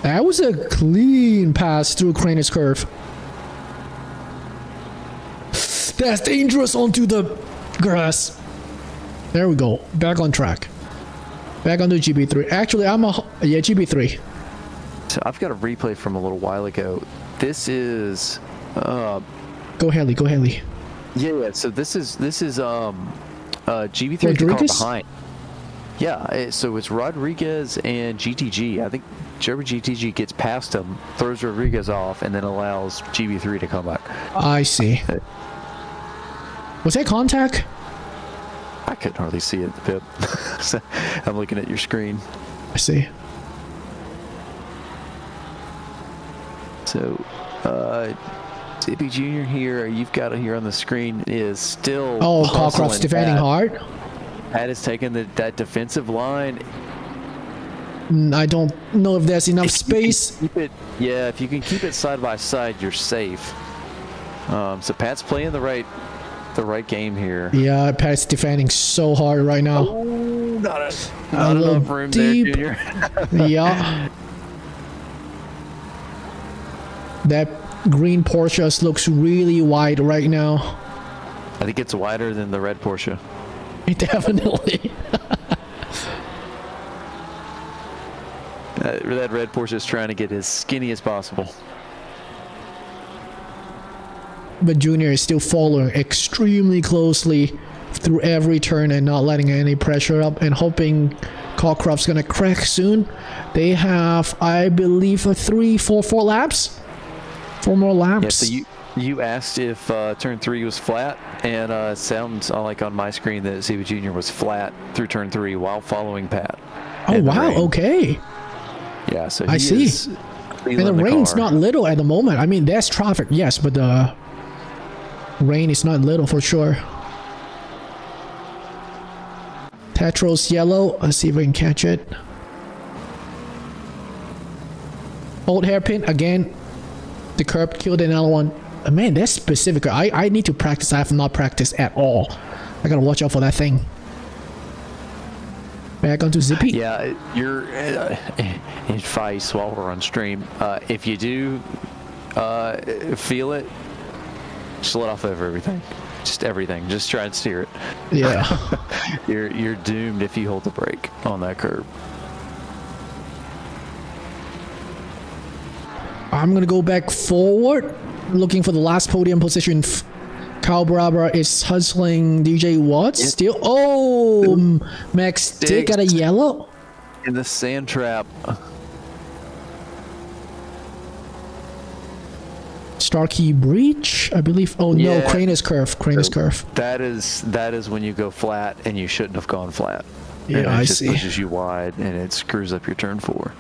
That was a clean pass through Craner's curve. That's dangerous onto the grass. There we go. Back on track. Back onto GB3. Actually, GB3. So I've got a replay from a little while ago. This is Go Haley. Yeah. So this is GB3 Rodriguez? the car behind. Yeah. So it's Rodriguez and GTG. I think GTG gets past him, throws Rodriguez off, and then allows GB3 to come back. I see. Was that contact? I couldn't hardly see it, Pip. So I'm looking at your screen. I see. So, Zippy Jr. here, you've got it here on the screen, is still. Oh, Cockcroft's defending hard. Pat has taken that defensive line. I don't know if there's enough space. If you can keep it side by side, you're safe. So Pat's playing the right game here. Yeah, Pat's defending so hard right now. Oh, not enough room deep. there, Junior. Yeah. That green Porsche looks really wide right now. I think it's wider than the red Porsche. Definitely. That red Porsche is trying to get as skinny as possible. But Junior is still following extremely closely through every turn and not letting any pressure up and hoping Cockcroft's gonna crack soon. They have, I believe, 4 laps. 4 more laps. Yeah, so you asked if turn 3 was flat, and it sounds like on my screen that Zippy Jr. was flat through turn 3 while following Pat. Oh wow! Okay. Yeah, so I see. And the rain's not little at the moment. I mean, there's traffic, yes, but the rain is not little for sure. Tetro's yellow. Let's see if we can catch it. Old hairpin again. The curb killed another one. Man, that's specific. I need to practice. I have not practiced at all. I gotta watch out for that thing. Back onto Zippy. Yeah, you're advice while we're on stream. If you do feel it, just let off of everything. Just everything. Just try and steer it. Yeah. You're doomed if you hold the brake on that curb. I'm gonna go back forward, looking for the last podium position. Kyle Barabara is hustling DJ Watts still. Oh, Max Stick got a yellow in the sand trap. Starkey breach, I believe. Oh no, Craner's curve. Craner's curve. That is when you go flat, and you shouldn't have gone flat. Yeah, I see. It just pushes you wide, and it screws up your turn 4.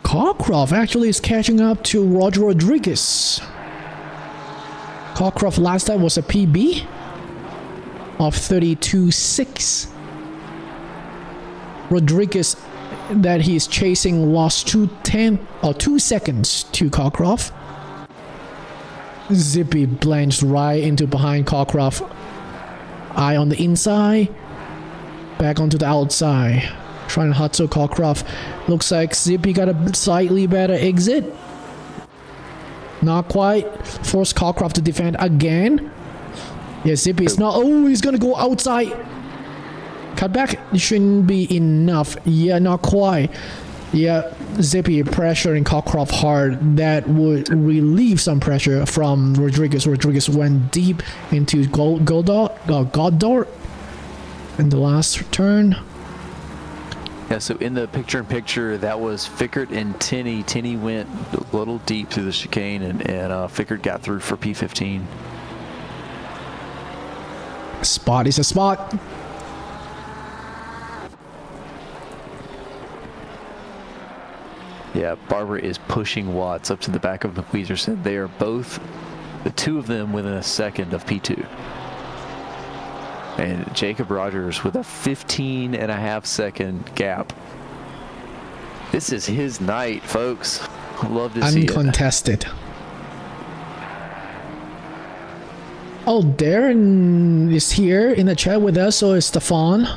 Cockcroft actually is catching up to Roger Rodriguez. Cockcroft last time was a PB of 32.6. Rodriguez that he's chasing lost 2 seconds to Cockcroft. Zippy blanched right into behind Cockcroft. Eye on the inside. Back onto the outside. Trying to hustle Cockcroft. Looks like Zippy got a slightly better exit. Not quite. Force Cockcroft to defend again. Yeah, Zippy is not. Oh, he's gonna go outside. Cut back shouldn't be enough. Yeah, not quite. Yeah, Zippy pressuring Cockcroft hard. That would relieve some pressure from Rodriguez. Rodriguez went deep into Goddard in the last turn. Yeah, so in the picture-in-picture, that was Fickert and Tinney. Tinney went a little deep through the chicane, and Fickert got through for P15. Spot is a spot. Yeah, Barber is pushing Watts up to the back of McWeezerson. They are both, the two of them, within a second of P2. And Jacob Rogers with a 15.5-second gap. This is his night, folks. Love to see it. Uncontested. Oh, Darren is here in the chat with us, so is Stefan.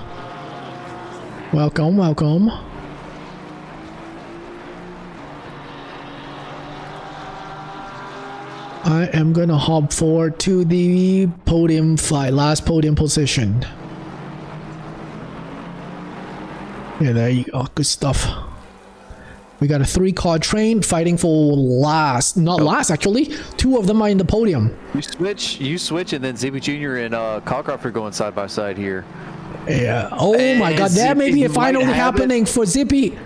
Welcome, welcome. I am gonna hop forward to the podium flight, last podium position. Yeah, there you go, good stuff. We got a 3-car train fighting for last, not last actually. 2 of them are in the podium. You switch, and then Zippy Jr. and Cockcroft are going side by side here. Yeah. Oh my God, that may be finally happening for Zippy.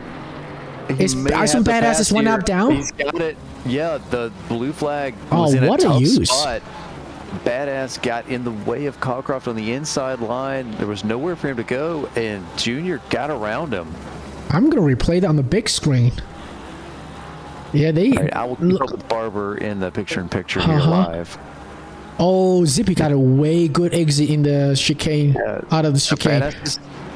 Is Iceman Badass is 1 up down? He's got it. Yeah, the blue flag Oh, was in a what a tough use. spot. Badass got in the way of Cockcroft on the inside line. There was nowhere for him to go, and Junior got around him. I'm gonna replay that on the big screen. Yeah, they. All right, I will keep up with Barber in the picture-in-picture here live. Oh, Zippy got a way good exit in the chicane, out of the chicane.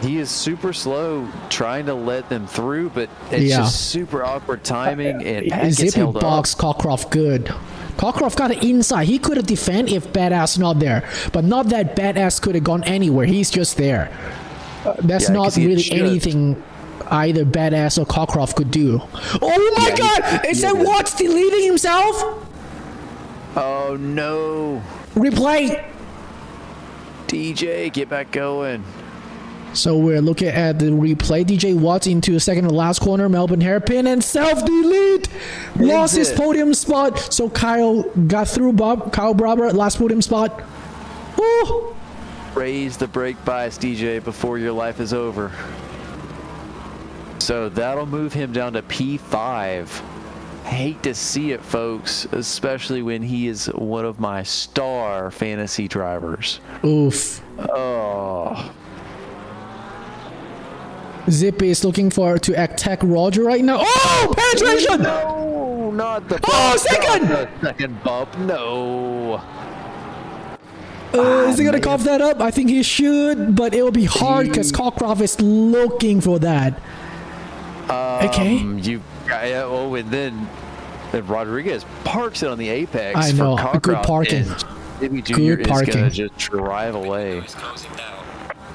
He is super slow trying to let them through, but it's just super awkward timing, and Pat gets Zippy held up. boxed Cockcroft good. Cockcroft got it inside. He could have defended if Badass not there, but not that Badass could have gone anywhere. He's just there. That's not really anything either Badass or Cockcroft could do. Oh my God! Is that Watts deleting himself? Oh no! Replay. DJ, get back going. So we're looking at the replay. DJ Watts into second to last corner. Melbourne hairpin and self-delete. Lost his podium spot. So Kyle got through. Kyle Barber at last podium spot. Woo! Raise the brake bias, DJ, before your life is over. So that'll move him down to P5. Hate to see it, folks, especially when he is one of my star fantasy drivers. Oof. Oh. Zippy is looking to attack Roger right now. Oh, penetration! No, not the bump. Oh, second! Not the second bump, no. Is he gonna cough that up? I think he should, but it will be hard because Cockcroft is looking for that. Okay. Oh, and then Rodriguez parks it on the apex. I know, for good parking. Jimmy Jr. Good is parking. gonna just drive away.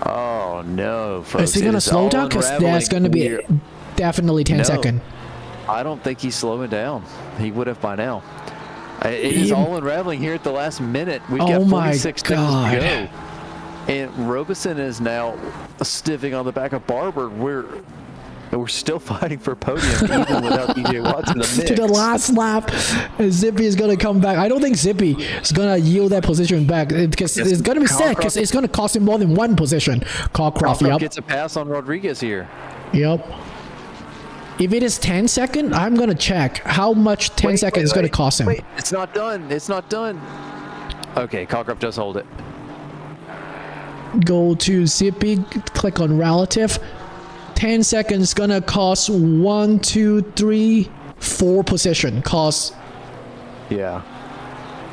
Oh no, folks. Is he gonna slow down? Because that's gonna be definitely 10 seconds. I don't think he's slowing down. He would have by now. It is all unraveling here at the last minute. We've got 46 seconds to go. And Robeson is now stiffing on the back of Barber. We're still fighting for podium even without DJ Watts in the mix. To the last lap, Zippy is going to come back. I don't think Zippy is going to yield that position back because it's going to be sad because it's going to cost him more than one position. Cockcroft gets a pass on Rodriguez here. Yep. If it is 10 seconds, I'm going to check how much 10 seconds is going to cost him. Wait, it's not done. It's not done. Okay, Cockcroft does hold it. Go to Zippy, click on relative. 10 seconds gonna cost 1, 2, 3, 4 position cost. Yeah.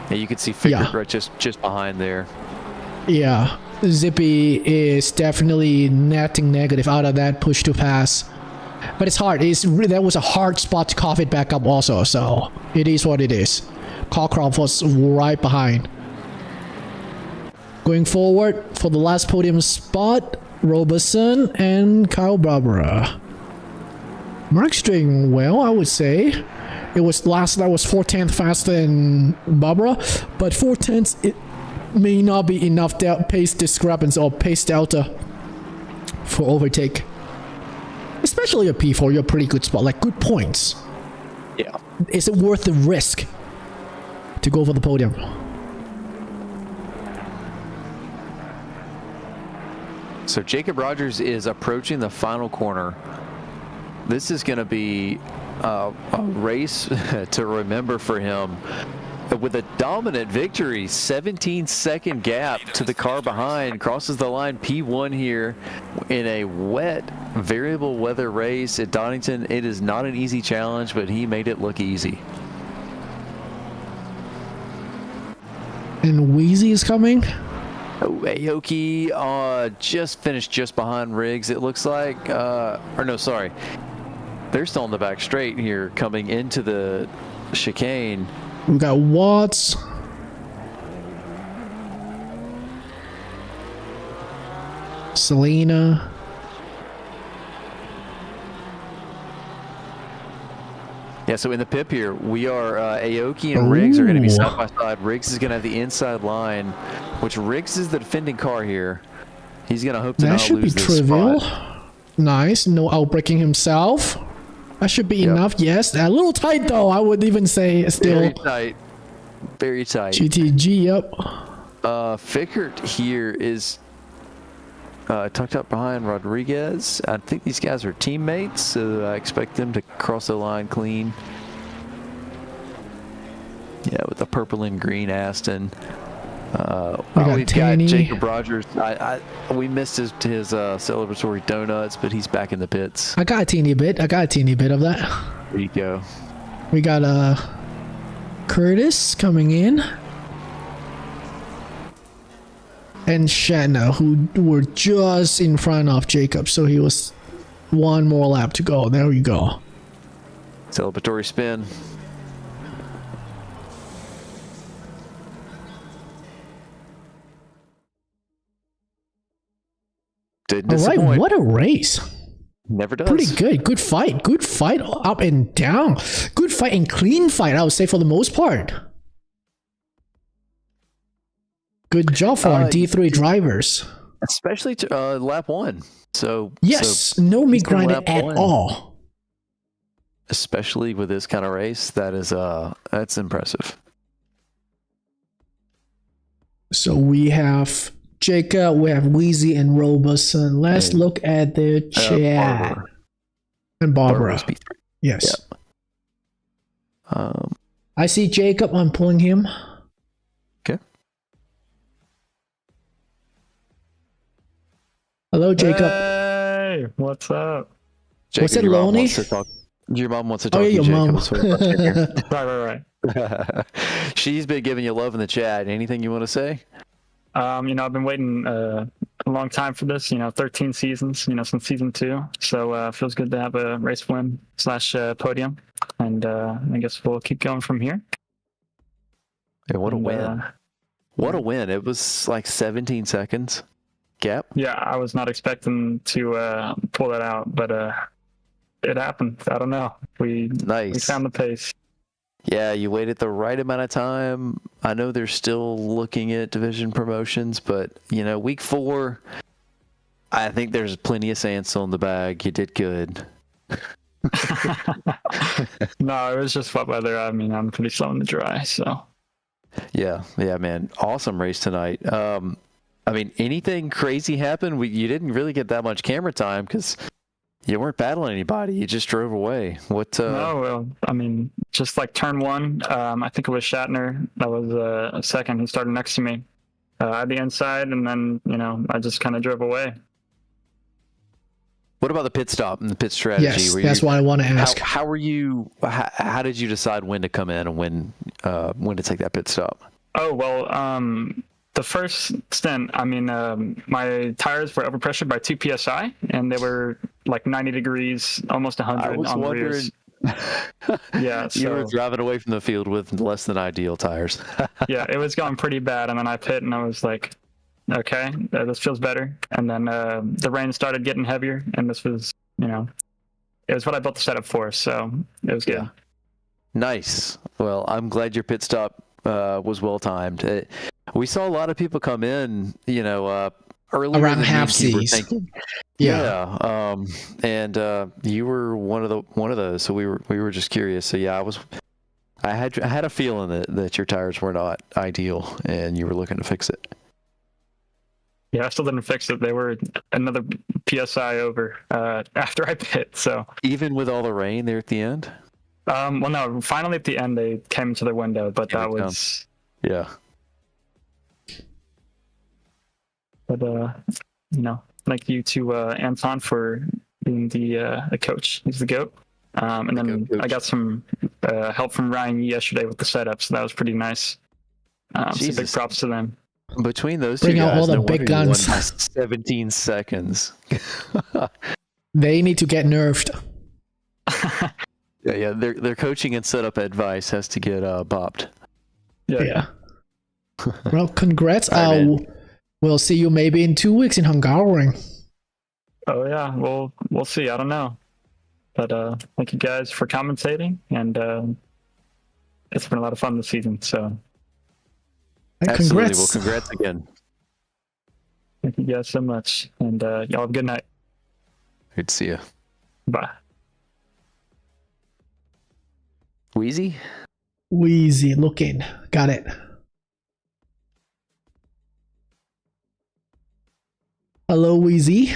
And you can see Fickert right just behind there. Yeah. Zippy is definitely netting negative out of that push to pass. But it's hard. That was a hard spot to cough it back up also. So it is what it is. Cockcroft was right behind. Going forward for the last podium spot, Robeson and Kyle Barbara. Mark's doing well, I would say. It was last lap was 4/10 faster than Barbara, but 4/10 it may not be enough pace discrepancy or pace delta for overtake. Especially a P4, you're a pretty good spot, like good points. Yeah. Is it worth the risk to go for the podium? So Jacob Rogers is approaching the final corner. This is going to be a race to remember for him. With a dominant victory, 17-second gap to the car behind, crosses the line P1 here in a wet, variable weather race at Donington. It is not an easy challenge, but he made it look easy. And Wheezy is coming. Oh, Aoki just finished just behind Riggs, it looks like. Or no, sorry. They're still on the back straight here coming into the chicane. We got Watts. Selena. Yeah, so in the pip here, we are Aoki and Riggs are going to be side by side. Riggs is going to have the inside line, which Riggs is the defending car here. He's going to hope to not lose this trivial. spot. Nice, no outbraking himself. That should be enough. Yes, a little tight though. I would even say still. Very tight. Very tight. GTG, yep. Fickert here is tucked up behind Rodriguez. I think these guys are teammates, so I expect them to cross the line clean. Yeah, with the purple and green Aston. We've got Jacob Rogers. We missed his celebratory donuts, but he's back in the pits. I got a teeny bit of that. There you go. We got Curtis coming in. And Shanna, who were just in front of Jacob, so he was one more lap to go. There you go. Celebratory spin. Didn't disappoint. All right, what a race. Never does. Pretty good. Good fight. Good fight up and down. Good fight and clean fight, I would say, for the most part. Good job for our D3 drivers. Especially to, lap one. Yes, no me grinding at all. Especially with this kind of race, that's impressive. So we have Jacob, we have Wheezy and Roberson. Let's look at the chat. And Barbara. Yes. Yep. I see Jacob. I'm pulling him. Okay. Hello, Jacob. Hey, what's up? Jacob, what's it, your Lonnie? Your mom wants to talk Oh, yeah, to you, your Jacob. Right. She's been giving you love in the chat. Anything you want to say? I've been waiting a long time for this, 13 seasons, since season 2. So feels good to have a race win / podium. And I guess we'll keep going from here. Yeah, what a win. What a win. It was like 17 seconds gap. Yeah, I was not expecting to pull that out, but it happened. I don't know. We found the pace. Yeah, you waited the right amount of time. I know they're still looking at division promotions, but, week 4, I think there's plenty of sand still in the bag. You did good. No, it was just wet weather. I mean, I'm pretty slow in the dry, so. Yeah, man. Awesome race tonight. Anything crazy happened? You didn't really get that much camera time because you weren't battling anybody. You just drove away. No, just like turn 1, I think it was Shatner. That was a second. He started next to me at the inside, and then, I just kind of drove away. What about the pit stop and the pit strategy? Yes, that's what I want to ask. How were you? How did you decide when to come in and when to take that pit stop? Oh, well, the first stint, my tires were overpressured by 2 psi, and they were like 90 degrees, almost 100 on the rears. Yeah, you were driving away from the field with less than ideal tires. Yeah, it was going pretty bad, and then I pit, and I was like, okay, this feels better. And then the rain started getting heavier, and this was, it was what I built the setup for, so it was good. Nice. Well, I'm glad your pit stop was well timed. We saw a lot of people come in, earlier Around than half me and Keith were Cs. thinking. Yeah. And you were one of those. So we were just curious. So yeah, I had a feeling that your tires were not ideal, and you were looking to fix it. Yeah, I still didn't fix it. They were another PSI over after I pit. So even with all the rain there at the end. Well, no. Finally, at the end, they came into the window, but that was yeah. But thank you to Anton for being the coach. He's the GOAT. And then I got some help from Ryan yesterday with the setup, so that was pretty nice. So big props to them. Between those Bring two out guys, all the no big wonder you won guns. by 17 seconds. They need to get nerfed. Yeah. Their coaching and setup advice has to get bopped. Yeah. Well, congrats. Right, We'll see you maybe in 2 weeks in Hungary. Oh yeah, we'll see. I don't know, but thank you guys for commentating, and it's been a lot of fun this season. So Absolutely. Congrats. Well, congrats again. thank you guys so much, and y'all have a good night. Good to see you. Bye. Wheezy? Wheezy looking. Got it. Hello, Wheezy.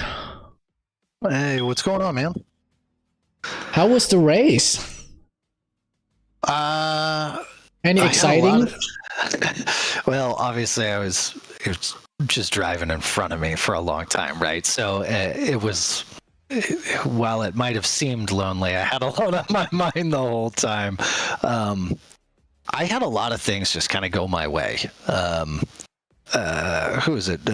Hey, what's going on, man? How was the race? Any exciting? Well, obviously, it was just driving in front of me for a long time, right? So it was. While it might have seemed lonely, I had a lot on my mind the whole time. I had a lot of things just kind of go my way. Who is it?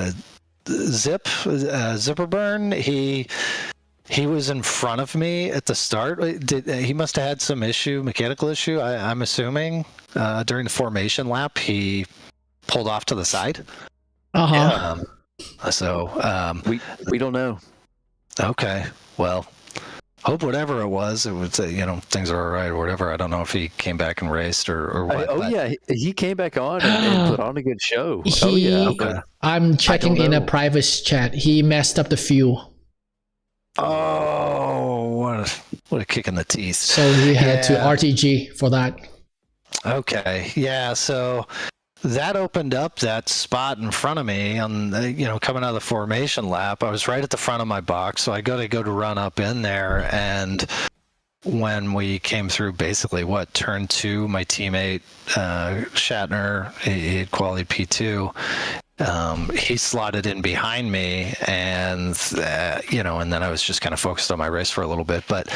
Zipperburn. He was in front of me at the start. He must have had some mechanical issue. I'm assuming during the formation lap he pulled off to the side. We don't know. Okay, well, hope whatever it was things are all right or whatever. I don't know if he came back and raced or what. Yeah, he came back on and put on a good show. Okay. I'm checking in a private chat. He messed up the fuel. Oh, what a kick in the teeth. So he had to RTG for that. Okay, yeah, so that opened up that spot in front of me on coming out of the formation lap. I was right at the front of my box, so I got to go to run up in there, and when we came through basically turn 2, my teammate Shatner, he had quality P2, he slotted in behind me, and and then I was just kind of focused on my race for a little bit. But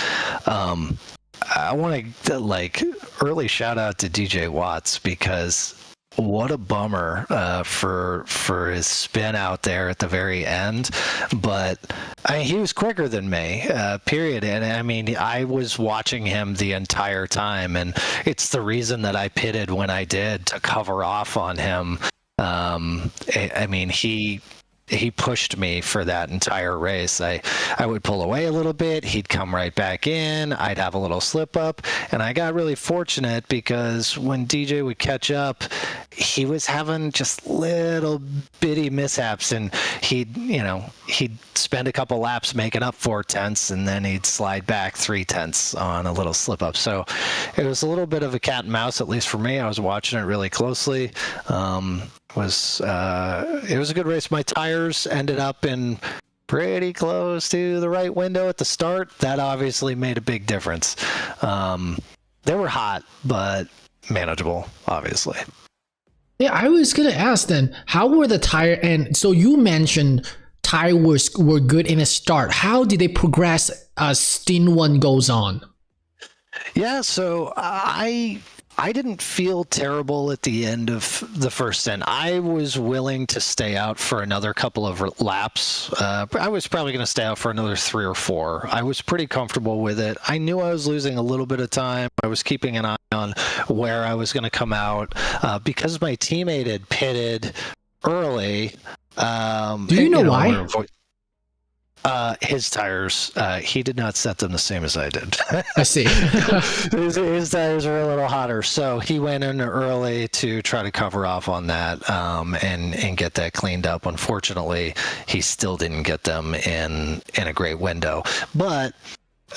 I want to early shout out to DJ Watts, because what a bummer for his spin out there at the very end. But he was quicker than me, period. And I mean, I was watching him the entire time, and it's the reason that I pitted when I did, to cover off on him. I mean, he pushed me for that entire race. I would pull away a little bit, he'd come right back in, I'd have a little slip up, and I got really fortunate because when DJ would catch up, he was having just little bitty mishaps, and he'd spend a couple laps making up 4/10, and then he'd slide back 3/10 on a little slip up. So it was a little bit of a cat and mouse, at least for me. I was watching it really closely. It was a good race. My tires ended up in pretty close to the right window at the start. That obviously made a big difference. They were hot, but manageable, obviously. Yeah, I was gonna ask then, how were the tire? And so you mentioned tires were good in a start. How did they progress as Stint 1 goes on? Yeah, so I didn't feel terrible at the end of the first stint. I was willing to stay out for another couple of laps. I was probably going to stay out for another 3 or 4. I was pretty comfortable with it. I knew I was losing a little bit of time. I was keeping an eye on where I was going to come out because my teammate had pitted early. Do you know why? His tires, he did not set them the same as I did. I see. his tires are a little hotter, so he went in early to try to cover off on that and get that cleaned up. Unfortunately, he still didn't get them in a great window. But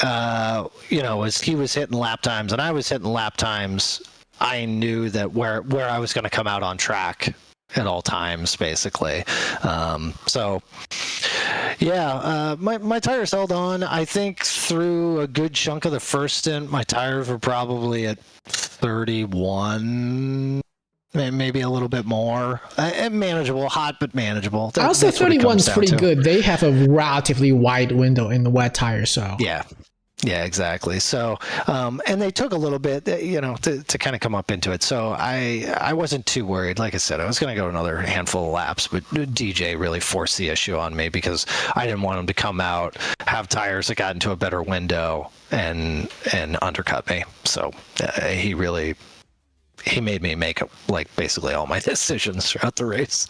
as he was hitting lap times and I was hitting lap times, I knew that where I was going to come out on track at all times, basically. My tires held on. I think through a good chunk of the first stint, my tires were probably at 31, maybe a little bit more. Manageable, hot but manageable. I'll say 31 is pretty good. They have a relatively wide window in the wet tire, so Yeah, exactly. So, and they took a little bit, to kind of come up into it. So I wasn't too worried. Like I said, I was going to go another handful of laps, but DJ really forced the issue on me because I didn't want him to come out, have tires that got into a better window and undercut me. So he made me make basically all my decisions throughout the race.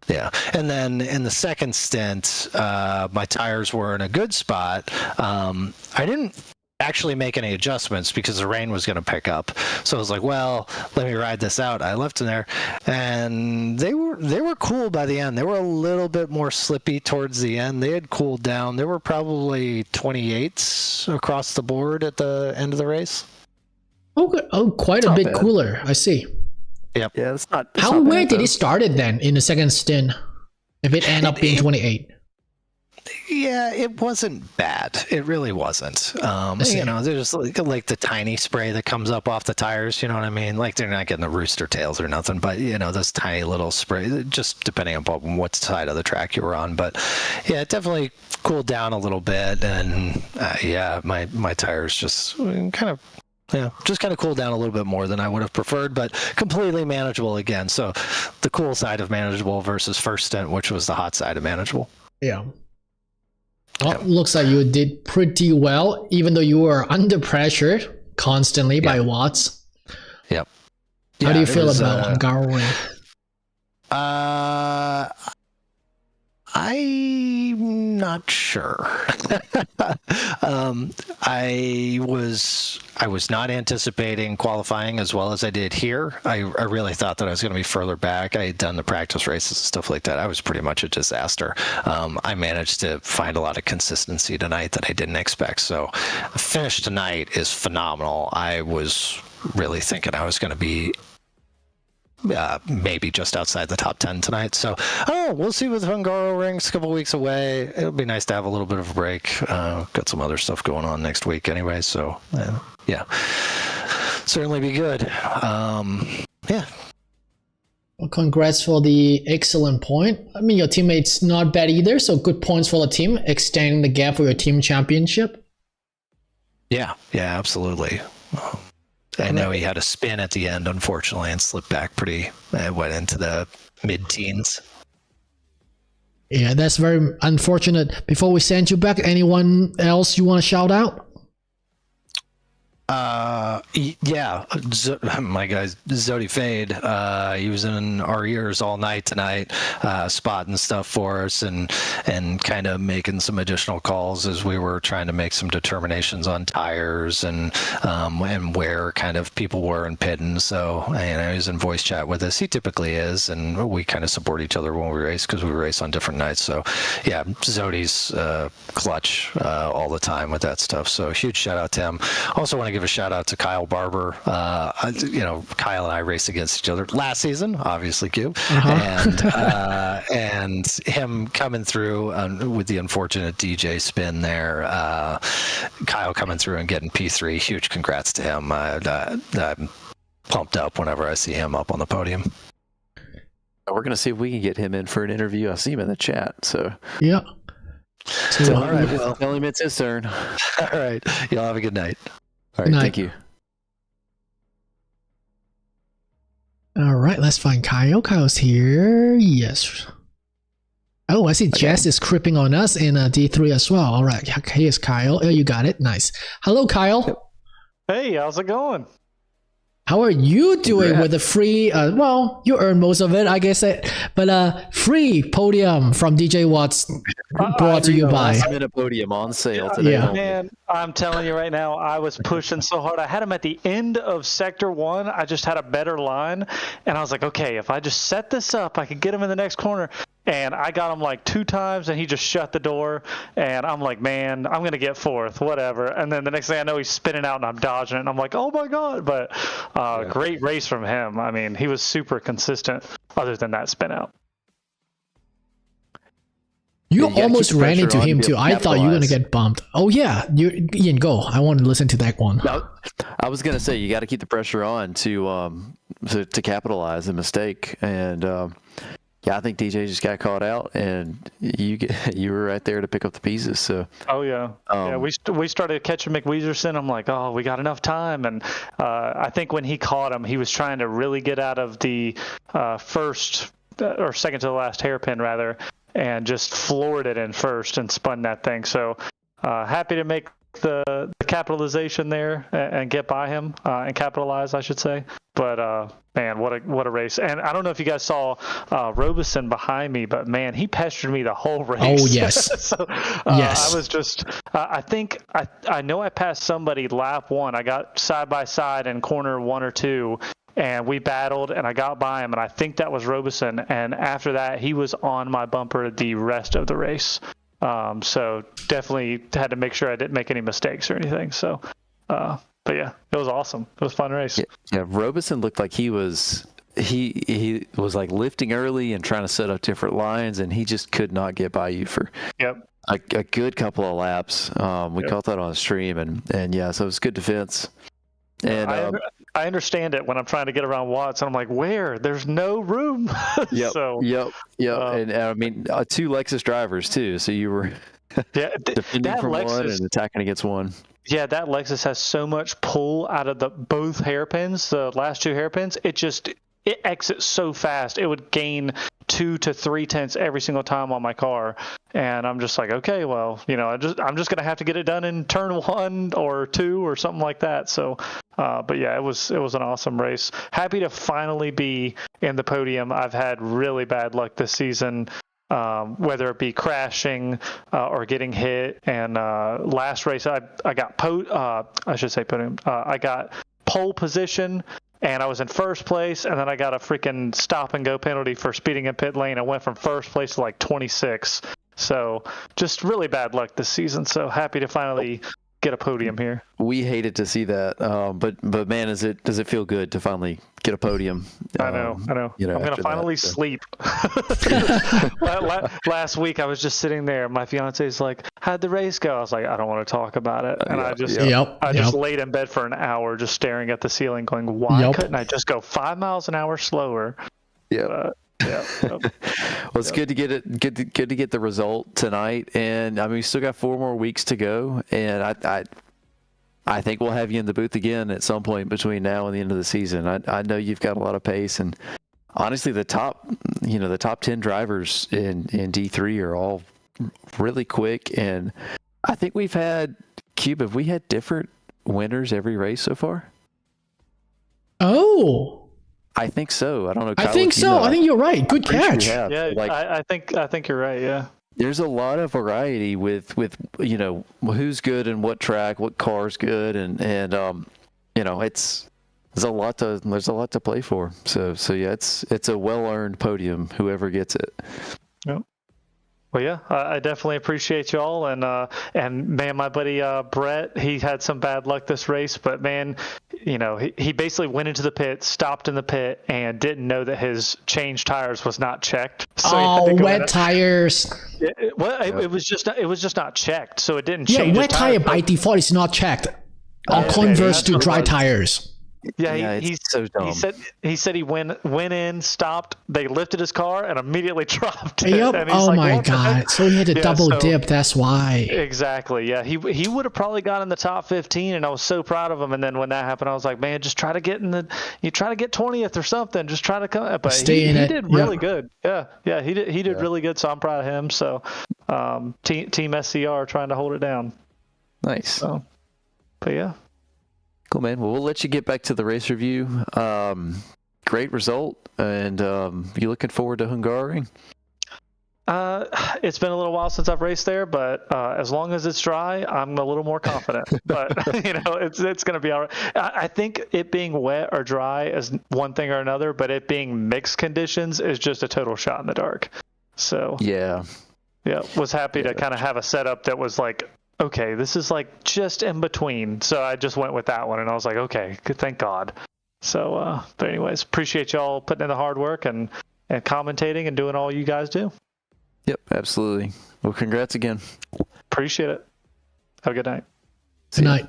Yeah, and then in the second stint, my tires were in a good spot. I didn't actually make any adjustments because the rain was going to pick up. So I was like, well, let me ride this out. I left them there, and they were cool by the end. They were a little bit more slippy towards the end. They had cooled down. They were probably 28s across the board at the end of the race. Oh, quite a bit cooler. I see. Yep. Yeah, it's not. How weird did it started then in the second stint? If it ended up being 28. Yeah, it wasn't bad. It really wasn't. There's like the tiny spray that comes up off the tires. You know what I mean? Like they're not getting the rooster tails or nothing, but those tiny little spray, just depending upon what side of the track you were on. But yeah, it definitely cooled down a little bit, and my tires just kind of. Yeah, just kind of cooled down a little bit more than I would have preferred, but completely manageable again. So the cool side of manageable versus first stint, which was the hot side of manageable. Yeah. Well, looks like you did pretty well, even though you were under pressure constantly by Watts. Yep. How do you feel about Hungaroring? I'm not sure. I was not anticipating qualifying as well as I did here. I really thought that I was going to be further back. I had done the practice races and stuff like that. I was pretty much a disaster. I managed to find a lot of consistency tonight that I didn't expect. So the finish tonight is phenomenal. I was really thinking I was going to be maybe just outside the top 10 tonight. So, we'll see with Hungaroring. A couple weeks away. It'll be nice to have a little bit of a break. Got some other stuff going on next week anyway. So, certainly be good. Well, congrats for the excellent point. I mean, your teammate's not bad either, so good points for the team, extending the gap for your team championship. Yeah, absolutely. I know he had a spin at the end, unfortunately, and slipped back went into the mid-teens. Yeah, that's very unfortunate. Before we send you back, anyone else you want to shout out? My guy Zodi Fade, he was in our ears all night tonight, spotting stuff for us and kind of making some additional calls as we were trying to make some determinations on tires and where kind of people were in pitting. So he was in voice chat with us. He typically is, and we kind of support each other when we race because we race on different nights. So yeah, Zodi's clutch all the time with that stuff. So huge shout out to him. Also want to give a shout out to Kyle Barber. Kyle and I raced against each other last season, obviously Q, and him coming through with the unfortunate DJ spin there. Kyle coming through and getting P3. Huge congrats to him. I'm pumped up whenever I see him up on the podium. We're gonna see if we can get him in for an interview. I see him in the chat. So yeah. So all right, well, tell him it's his turn. All right, y'all have a good night. All right, thank you. All right, let's find Kyle. Kyle's here. Yes. Oh, I see Jess is creeping on us in D3 as well. All right, here's Kyle. Oh, you got it. Nice. Hello, Kyle. Hey, how's it going? How are you doing with the free? Well, you earn most of it, I guess. But free podium from DJ Watts brought to you by. Last minute podium on sale today. Yeah. Man, I'm telling you right now, I was pushing so hard. I had him at the end of Sector 1. I just had a better line. And I was like, okay, if I just set this up, I could get him in the next corner. And I got him like 2 times, and he just shut the door. And I'm like, man, I'm going to get 4th, whatever. And then the next thing I know, he's spinning out, and I'm dodging it. And I'm like, oh, my God. But great race from him. I mean, he was super consistent other than that spin out. You almost ran into him too. I thought you were going to get bumped. Oh, yeah. Ian, go. I want to listen to that one. I was going to say, you got to keep the pressure on to capitalize the mistake. And yeah, I think DJ just got caught out, and you were right there to pick up the pieces. So. Oh yeah, yeah. We started catching McWeezerson. I'm like, oh, we got enough time, and I think when he caught him, he was trying to really get out of the first or second to the last hairpin rather, and just floored it in first and spun that thing. So happy to make the capitalization there and get by him and capitalize, I should say. But man, what a race! And I don't know if you guys saw Robeson behind me, but man, he pestered me the whole race. Oh yes, so, yes. I was just I think I know I passed somebody lap 1. I got side by side in corner 1 or 2. And we battled, and I got by him, and I think that was Robeson. And after that, he was on my bumper the rest of the race. So definitely had to make sure I didn't make any mistakes or anything. So, but yeah, it was awesome. It was a fun race. Yeah, Robeson looked like he was like lifting early and trying to set up different lines, and he just could not get by you for a good couple of laps. We caught that on stream, and yeah, so it was good defense. And I understand it when I'm trying to get around Watts, and I'm like, where? There's no room. Yep. So, And I mean, 2 Lexus drivers too. So you were defending from Lexus, one and attacking against one. Yeah, that Lexus has so much pull out of both hairpins, the last 2 hairpins. It exits so fast. It would gain 2 to 3 tenths every single time on my car, and I'm just like, okay, well, I'm just gonna have to get it done in turn 1 or 2 or something like that. So, but yeah, it was an awesome race. Happy to finally be in the podium. I've had really bad luck this season, whether it be crashing or getting hit. And last race, I got podium. I got pole position. And I was in first place, and then I got a freaking stop and go penalty for speeding in pit lane. I went from first place to like 26. So just really bad luck this season. So happy to finally get a podium here. We hated to see that, but man, does it feel good to finally get a podium? I know. I'm gonna finally sleep. Last week I was just sitting there. My fiance's like, "How'd the race go?" I was like, "I don't want to talk about it," and I just laid in bed for an hour, just staring at the ceiling, going, "Why couldn't I just go 5 miles an hour slower?" Yeah. Well, it's good to get it. Good to get the result tonight, and I mean, we still got 4 more weeks to go, and I think we'll have you in the booth again at some point between now and the end of the season. I know you've got a lot of pace, and honestly, the top 10 drivers in D3 are all really quick, and I think we've had have we had different winners every race so far? Oh. I think so. I don't know. Kyle, I think so. I think you're right. Good catch. Yeah, I think you're right. Yeah. There's a lot of variety with who's good and what track, what car's good, and there's a lot to play for. So yeah, it's a well-earned podium, whoever gets it. Yep. Well, yeah, I definitely appreciate y'all, and man, my buddy Brett, he had some bad luck this race, but man, he basically went into the pit, stopped in the pit, and didn't know that his change tires was not checked. So wet tires. It was just not checked, so it didn't change. Yeah, wet tire by default is not checked. On converse to dry tires. Yeah, he's so dumb. He said he went in, stopped, they lifted his car, and immediately dropped it. Yep. And he's oh like, my God! So he had to double dip. That's why. Exactly. Yeah. He would have probably got in the top 15, and I was so proud of him. And then when that happened, I was like, man, just try to get you try to get 20th or something. Just try to come. But he did really good. Yeah. Yeah. He did really good. So I'm proud of him. So Team SCR trying to hold it down. Nice. So, but yeah. Cool, man. Well, we'll let you get back to the race review. Great result, and you looking forward to Hungaroring? It's been a little while since I've raced there, but as long as it's dry, I'm a little more confident. But it's going to be all right. I think it being wet or dry is one thing or another, but it being mixed conditions is just a total shot in the dark. So yeah, was happy to kind of have a setup that was like, okay, this is like just in between. So I just went with that one, and I was like, okay, good, thank God. So, but anyways, appreciate y'all putting in the hard work and commentating and doing all you guys do. Yep, absolutely. Well, congrats again. Appreciate it. Have a good night. Good night.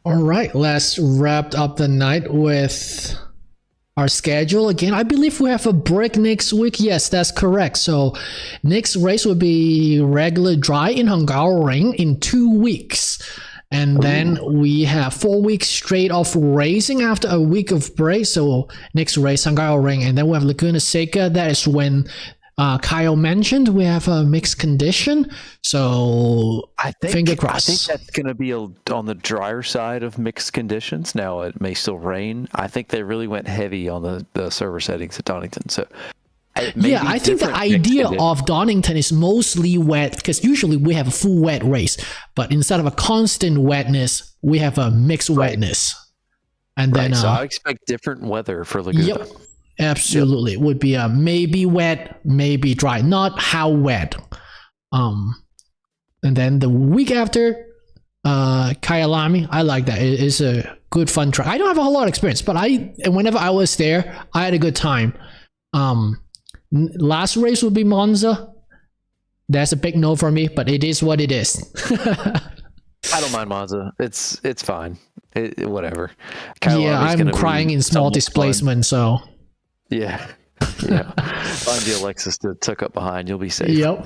All right, let's wrap up the night with our schedule again. I believe we have a break next week. Yes, that's correct. So next race will be regular dry in Hungaroring in 2 weeks. And then we have 4 weeks straight of racing after a week of break. So next race, Hungaroring, and then we have Laguna Seca. That is when Kyle mentioned we have a mixed condition. So finger crossed. I think that's going to be on the drier side of mixed conditions. Now it may still rain. I think they really went heavy on the server settings at Donington. So I think the idea of Donington is mostly wet, because usually we have a full wet race, but instead of a constant wetness, we have a mixed wetness. And then so I expect different weather for Laguna. Yep, absolutely. It would be maybe wet, maybe dry, not how wet. And then the week after, Kyalami, I like that. It is a good fun track. I don't have a whole lot of experience, but whenever I was there, I had a good time. Last race would be Monza. That's a big no for me, but it is what it is. I don't mind Monza. It's fine. Whatever. I'm crying in small displacement, so. Yeah. Find the Alexis to tuck up behind. You'll be safe. Yep.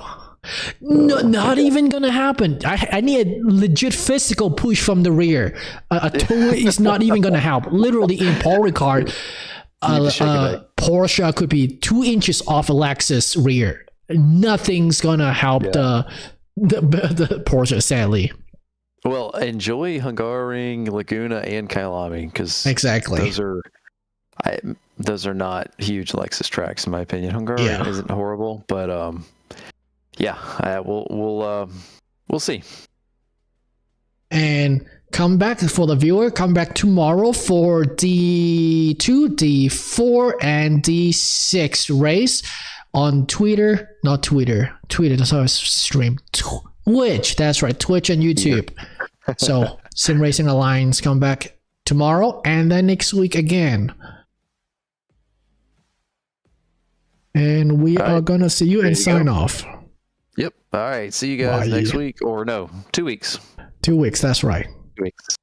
No, not even gonna happen. I need a legit physical push from the rear. A tow is not even gonna help. Literally in Paul Ricard, Porsche could be 2 inches off Alexis rear. Nothing's gonna help the Porsche, sadly. Well, enjoy Hungaroring, Laguna, and Kyalami, because exactly those are not huge Lexus tracks in my opinion. Hungaroring isn't horrible, but we'll see. And come back for the viewer. Come back tomorrow for D2, D4, and D6 race on Twitter. Not Twitter. That's how I stream. Twitch. That's right. Twitch and YouTube. So Sim Racing Alliance come back tomorrow and then next week again. And we are gonna see you and sign off. Yep. All right. See you guys next week, or no, 2 weeks. 2 weeks. That's right. 2 weeks.